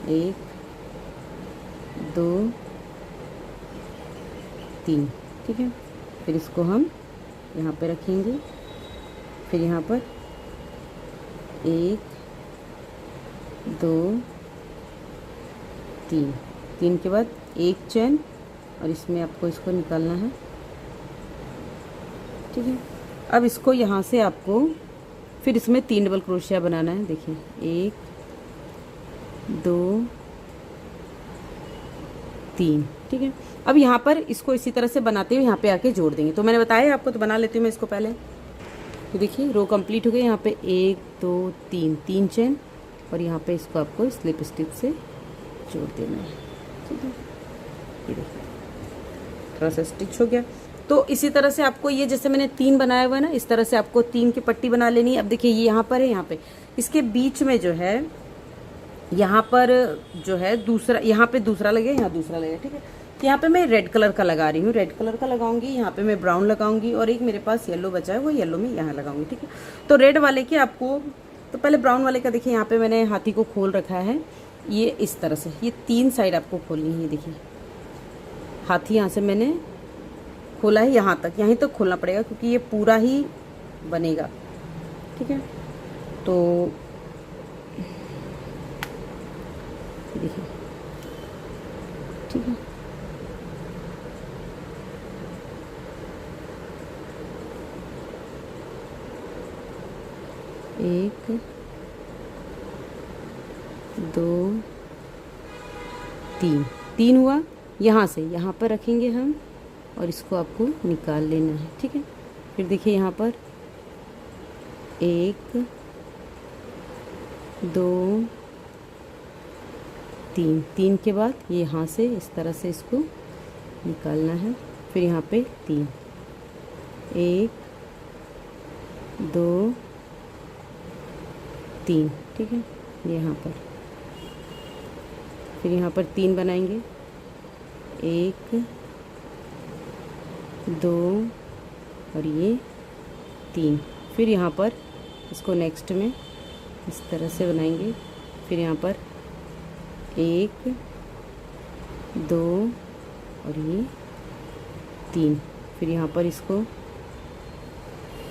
1 2 3, ठीक है। फिर इसको हम यहाँ पे रखेंगे। फिर यहाँ पर 1 2 3, 3 के बाद एक चेन और इसमें आपको इसको निकालना है, ठीक है। अब इसको यहाँ से आपको फिर इसमें 3 डबल क्रोशिया बनाना है। देखिए 1 2 3, ठीक है। अब यहाँ पर इसको इसी तरह से बनाते हुए यहाँ पे आके जोड़ देंगे। तो मैंने बताया आपको, तो बना लेती हूँ मैं इसको पहले। तो देखिए रो कंप्लीट हो गई। यहाँ पे 1 2 3, 3 चेन और यहाँ पे इसको आपको स्लिप स्टिच से जोड़ देना है, ठीक है। ये देखिए थोड़ा सा स्टिच हो गया। तो इसी तरह से आपको ये, जैसे मैंने 3 बनाया हुआ है ना, इस तरह से आपको 3 की पट्टी बना लेनी है। अब देखिए ये यहाँ पर है, यहाँ पे इसके बीच में जो है, यहाँ पर जो है दूसरा, यहाँ पे दूसरा लगेगा, यहाँ दूसरा लगेगा, ठीक है। तो यहाँ पे मैं रेड कलर का लगा रही हूँ, रेड कलर का लगाऊंगी। यहाँ पे मैं ब्राउन लगाऊंगी और एक मेरे पास येलो बचा है, वो येलो में यहाँ लगाऊंगी, ठीक है। तो रेड वाले के आपको, तो पहले ब्राउन वाले का देखिए, यहाँ पे मैंने हाथी को खोल रखा है। ये इस तरह से ये 3 साइड आपको खोलनी है। देखिए हाथी यहाँ से मैंने खोला है, यहाँ तक, यहीं तक खोलना पड़ेगा क्योंकि ये पूरा ही बनेगा, ठीक है। तो देखिए, ठीक है। एक 2 3, 3 हुआ। यहाँ से यहाँ पर रखेंगे हम और इसको आपको निकाल लेना है, ठीक है। फिर देखिए यहाँ पर 1 2 3, 3 के बाद ये यहाँ से इस तरह से इसको निकालना है। फिर यहाँ पे 3, 1 2 3, ठीक है, यहाँ पर। फिर यहाँ पर 3 बनाएंगे, 1 2 और ये 3। फिर यहाँ पर इसको नेक्स्ट में इस तरह से बनाएंगे। फिर यहाँ पर 1 2 और ये 3। फिर यहाँ पर इसको,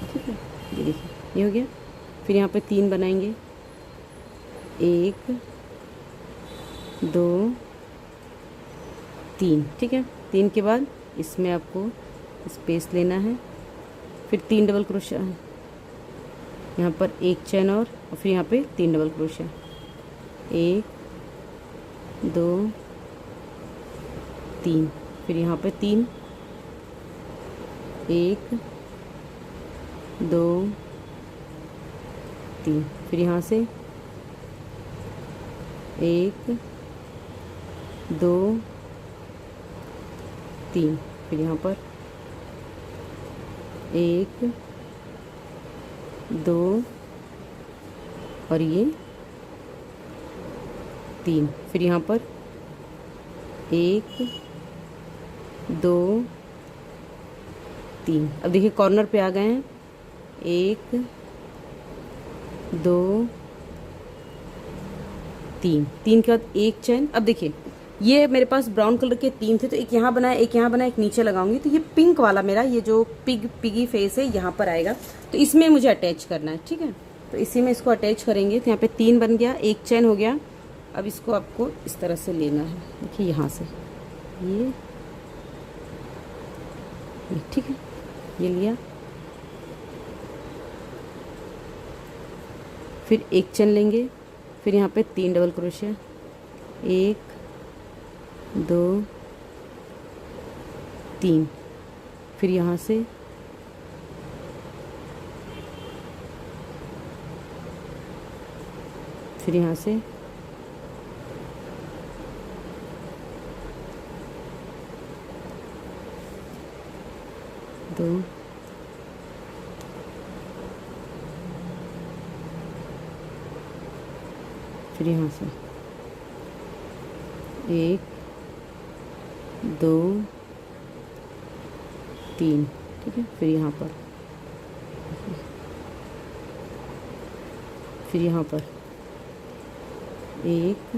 ठीक है, ये देखिए ये हो गया। फिर यहाँ पे 3 बनाएंगे, 1 2 3, ठीक है। 3 के बाद इसमें आपको स्पेस लेना है। फिर 3 डबल क्रोशिया है, यहाँ पर 1 चेन और फिर यहाँ पे 3 डबल क्रोशिया, 1 2 3। फिर यहाँ पे 3, 1 2 3। फिर यहाँ से 1 2 3। फिर यहाँ पर 1 2 और ये 3। फिर यहाँ पर 1 2 3। अब देखिए कॉर्नर पे आ गए हैं, 1 2 3। 3 के बाद 1 चैन। अब देखिए ये मेरे पास ब्राउन कलर के 3 थे, तो एक यहाँ बनाया, एक यहाँ बनाया, एक नीचे लगाऊंगी। तो ये पिंक वाला मेरा, ये जो पिगी फेस है, यहाँ पर आएगा। तो इसमें मुझे अटैच करना है, ठीक है। तो इसी में इसको अटैच करेंगे। तो यहाँ पे 3 बन गया, 1 चैन हो गया। अब इसको आपको इस तरह से लेना है, देखिए यहाँ से ये, ठीक है, ये लिया। फिर 1 चैन लेंगे। फिर यहाँ पे 3 डबल क्रोशिया, 1 2 3। फिर यहाँ से फिर यहाँ से 2 फिर यहाँ से 1 2 3, ठीक है। फिर यहाँ पर, फिर यहाँ पर 1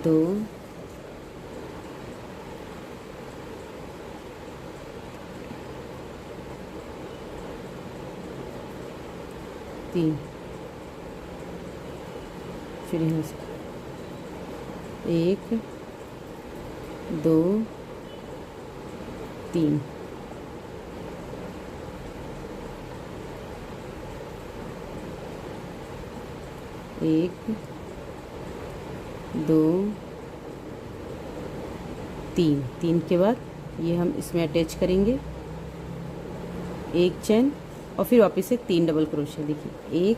2 3। फिर यहाँ से 1 2 3। एक 2 3। 3 के बाद ये हम इसमें अटैच करेंगे, 1 चैन और फिर वापस से 3 डबल क्रोशिया। देखिए एक,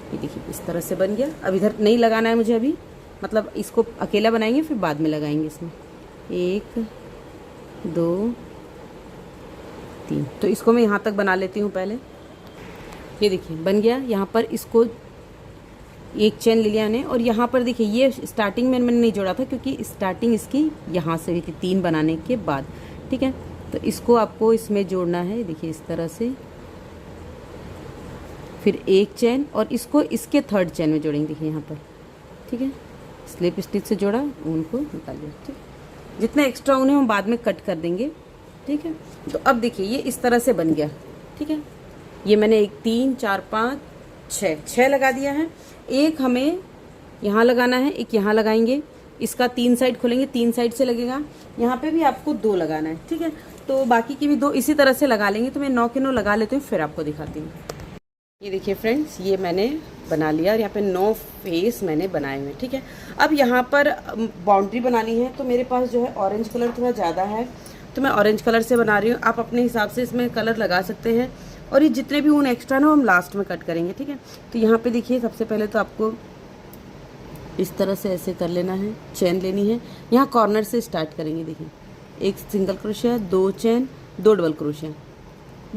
ये देखिए इस तरह से बन गया। अब इधर नहीं लगाना है मुझे अभी, मतलब इसको अकेला बनाएंगे फिर बाद में लगाएंगे इसमें। 1 2 3। तो इसको मैं यहाँ तक बना लेती हूँ पहले। ये देखिए बन गया। यहाँ पर इसको 1 चैन ले लिया ने, और यहाँ पर देखिए ये स्टार्टिंग में मैंने नहीं जोड़ा था क्योंकि स्टार्टिंग इसकी यहाँ से हुई थी 3 बनाने के बाद, ठीक है। तो इसको आपको इसमें जोड़ना है, देखिए इस तरह से। फिर 1 चैन और इसको इसके 3rd चैन में जोड़ेंगे, देखिए यहाँ पर, ठीक है। स्लिप स्टिच से जोड़ा, ऊन को निकाल दिया, ठीक। जितना एक्स्ट्रा ऊन है हम बाद में कट कर देंगे, ठीक है। तो अब देखिए ये इस तरह से बन गया, ठीक है। ये मैंने 1 3 4 5 6 लगा दिया है। एक हमें यहाँ लगाना है, एक यहाँ लगाएंगे। इसका 3 साइड खोलेंगे, 3 साइड से लगेगा। यहाँ पे भी आपको 2 लगाना है, ठीक है। तो बाकी की भी 2 इसी तरह से लगा लेंगे। तो मैं 9 के 9 लगा लेती हूँ, फिर आपको दिखाती हूँ। ये देखिए फ्रेंड्स, ये मैंने बना लिया और यहाँ पे 9 फेस मैंने बनाए हुए, ठीक है। अब यहाँ पर बाउंड्री बनानी है, तो मेरे पास जो है ऑरेंज कलर थोड़ा ज़्यादा है, तो मैं ऑरेंज कलर से बना रही हूँ। आप अपने हिसाब से इसमें कलर लगा सकते हैं। और ये जितने भी ऊन एक्स्ट्रा ना हम लास्ट में कट करेंगे, ठीक है। तो यहाँ पे देखिए सबसे पहले तो आपको इस तरह से ऐसे कर लेना है, चैन लेनी है। यहाँ कॉर्नर से स्टार्ट करेंगे, देखिए 1 सिंगल क्रोशिया, 2 चैन, 2 डबल क्रोशिया,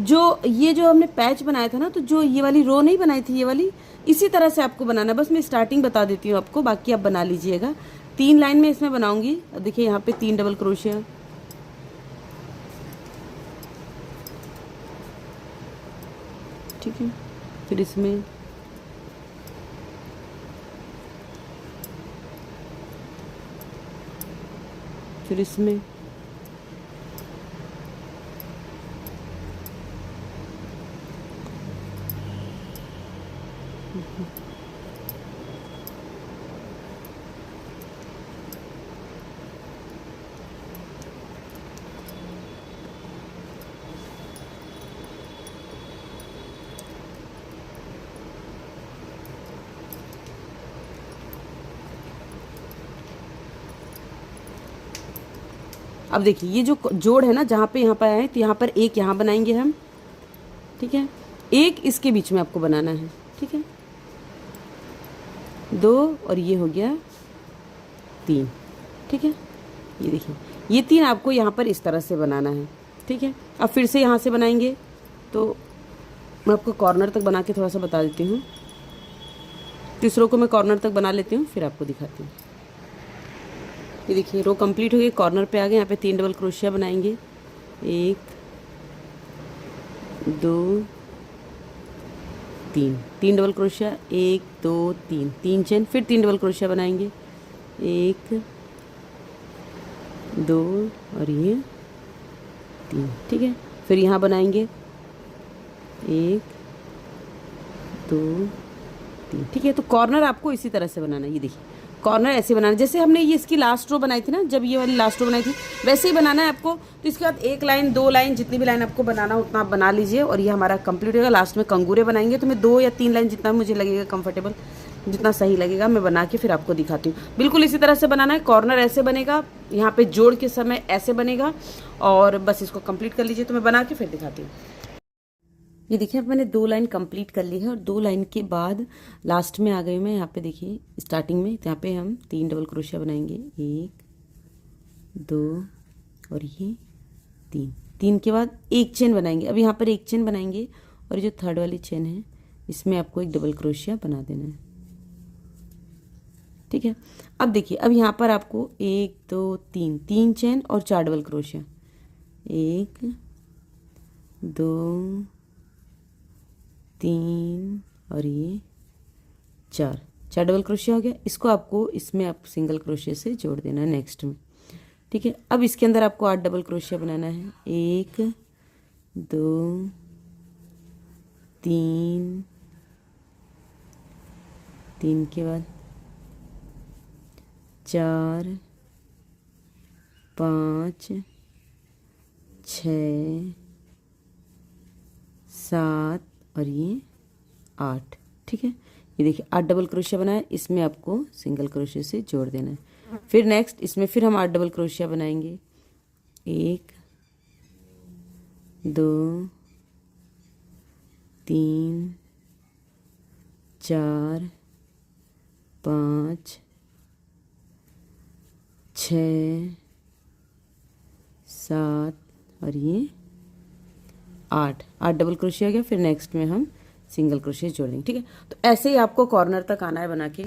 जो ये जो हमने पैच बनाया था ना, तो जो ये वाली रो नहीं बनाई थी, ये वाली इसी तरह से आपको बनाना। बस मैं स्टार्टिंग बता देती हूँ आपको, बाकी आप बना लीजिएगा। 3 लाइन में इसमें बनाऊंगी। देखिए यहाँ पे 3 डबल क्रोशिया, ठीक है। फिर इसमें फिर इसमें अब देखिए ये जो जोड़ है ना, जहाँ पे यहाँ पर आए तो यहाँ पर एक यहाँ बनाएंगे हम, ठीक है। एक इसके बीच में आपको बनाना है, ठीक है। 2 और ये हो गया 3, ठीक है। ये देखिए ये 3 आपको यहाँ पर इस तरह से बनाना है, ठीक है। अब फिर से यहाँ से बनाएंगे, तो मैं आपको कॉर्नर तक बना के थोड़ा सा बता देती हूँ। तीसरों को मैं कॉर्नर तक बना लेती हूँ, फिर आपको दिखाती हूँ। ये देखिए रो कंप्लीट हो गई, कॉर्नर पे आ गए। यहाँ पे 3 डबल क्रोशिया बनाएंगे, 1 2 3, 3 डबल क्रोशिया, 1 2 3, 3 चेन। फिर 3 डबल क्रोशिया बनाएंगे, 1 2 और ये 3, ठीक है। फिर यहाँ बनाएंगे 1 2 3, ठीक है। तो कॉर्नर आपको इसी तरह से बनाना है। ये देखिए कॉर्नर ऐसे बनाना, जैसे हमने ये इसकी लास्ट रो बनाई थी ना, जब ये वाली लास्ट रो बनाई थी, वैसे ही बनाना है आपको। तो इसके बाद 1 लाइन 2 लाइन, जितनी भी लाइन आपको बनाना हो उतना आप बना लीजिए, और ये हमारा कंप्लीट होगा। लास्ट में कंगूरे बनाएंगे, तो मैं 2 या 3 लाइन, जितना मुझे लगेगा कंफर्टेबल, जितना सही लगेगा, मैं बना के फिर आपको दिखाती हूँ। बिल्कुल इसी तरह से बनाना है। कॉर्नर ऐसे बनेगा, यहाँ पे जोड़ के समय ऐसे बनेगा, और बस इसको कंप्लीट कर लीजिए। तो मैं बना के फिर दिखाती हूँ। ये देखिए अब मैंने 2 लाइन कंप्लीट कर ली है, और 2 लाइन के बाद लास्ट में आ गई मैं। यहाँ पे देखिए स्टार्टिंग में, यहाँ पे हम 3 डबल क्रोशिया बनाएंगे, 1 2 और ये 3, 3 के बाद 1 चेन बनाएंगे। अब यहाँ पर 1 चेन बनाएंगे, और जो थर्ड वाली चेन है इसमें आपको 1 डबल क्रोशिया बना देना है, ठीक है। अब देखिए अब यहाँ पर आपको 1 2 3, 3 चेन और 4 डबल क्रोशिया, 1 2 3 और ये 4 डबल क्रोशिया हो गया। इसको आपको इसमें आप सिंगल क्रोशिया से जोड़ देना है नेक्स्ट में, ठीक है। अब इसके अंदर आपको 8 डबल क्रोशिया बनाना है, 1 2 3, 3 के बाद 4 5 6 7 और ये 8, ठीक है। ये देखिए 8 डबल क्रोशिया बनाया, इसमें आपको सिंगल क्रोशिया से जोड़ देना है। फिर नेक्स्ट इसमें फिर हम 8 डबल क्रोशिया बनाएंगे, 1 2 3 4 5 6 7 और ये 8 डबल क्रोशिया हो गया। फिर नेक्स्ट में हम सिंगल क्रोशिया जोड़ देंगे, ठीक है। तो ऐसे ही आपको कॉर्नर तक आना है बना के।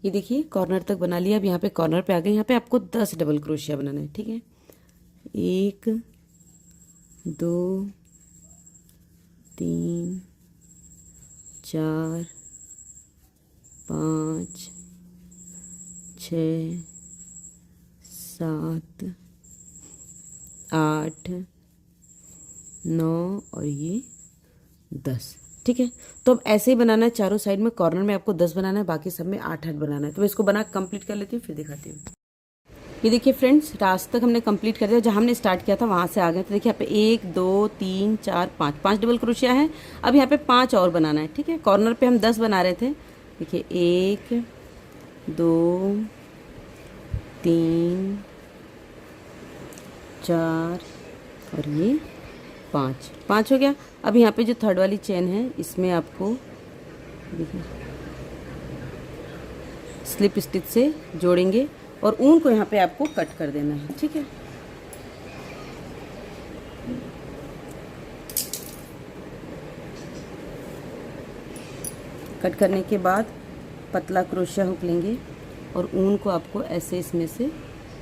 ये देखिए कॉर्नर तक बना लिया। अब यहाँ पे कॉर्नर पे आ गए, यहाँ पे आपको 10 डबल क्रोशिया बनाना है, ठीक है। 1 2 3 4 5 6 7 8 9 और ये 10, ठीक है। तो अब ऐसे ही बनाना है चारों साइड में। कॉर्नर में आपको 10 बनाना है, बाकी सब में 8 बनाना है। तो मैं इसको बना कंप्लीट कर लेती हूँ, फिर दिखाती हूँ। ये देखिए फ्रेंड्स लास्ट तक हमने कंप्लीट कर दिया। जहाँ हमने स्टार्ट किया था वहाँ से आ गए। तो देखिए यहाँ पे 1 2 3 4 5 डबल क्रोशिया है। अब यहाँ पे 5 और बनाना है, ठीक है। कॉर्नर पे हम 10 बना रहे थे। देखिए 1 2 3 4 और ये 5 हो गया। अब यहाँ पे जो थर्ड वाली चेन है इसमें आपको देखिए स्लिप स्टिच से जोड़ेंगे, और ऊन को यहाँ पे आपको कट कर देना है, ठीक है। कट करने के बाद पतला क्रोशिया हुक लेंगे और ऊन को आपको ऐसे इसमें से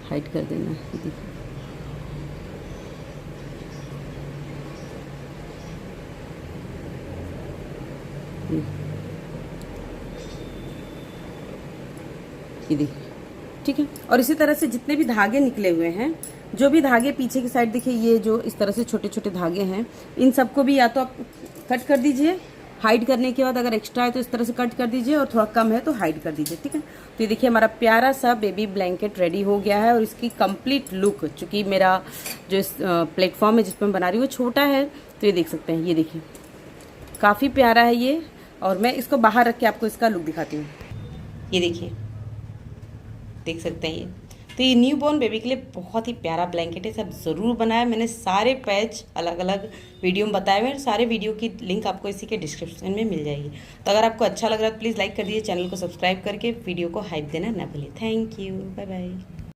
हाइड कर देना है। ये देखिए, ये देखिए, ठीक है। और इसी तरह से जितने भी धागे निकले हुए हैं, जो भी धागे पीछे की साइड देखिए, ये जो इस तरह से छोटे छोटे धागे हैं, इन सबको भी या तो आप कट कर दीजिए, हाइड करने के बाद अगर एक्स्ट्रा है तो इस तरह से कट कर दीजिए, और थोड़ा कम है तो हाइड कर दीजिए, ठीक है। तो ये देखिए हमारा प्यारा सा बेबी ब्लैंकेट रेडी हो गया है। और इसकी कंप्लीट लुक, चूँकि मेरा जो इस प्लेटफॉर्म है जिस पर मैं बना रही हूँ वो छोटा है, तो ये देख सकते हैं, ये देखिए काफ़ी प्यारा है ये। और मैं इसको बाहर रख के आपको इसका लुक दिखाती हूँ। ये देखिए, देख सकते हैं ये। तो ये न्यू बॉर्न बेबी के लिए बहुत ही प्यारा ब्लैंकेट है, सब ज़रूर बनाया। मैंने सारे पैच अलग अलग वीडियो में बताए हुए हैं, सारे वीडियो की लिंक आपको इसी के डिस्क्रिप्शन में मिल जाएगी। तो अगर आपको अच्छा लग रहा है तो प्लीज़ लाइक कर दीजिए, चैनल को सब्सक्राइब करके वीडियो को हाइप देना ना भूलिए। Thank you, bye bye.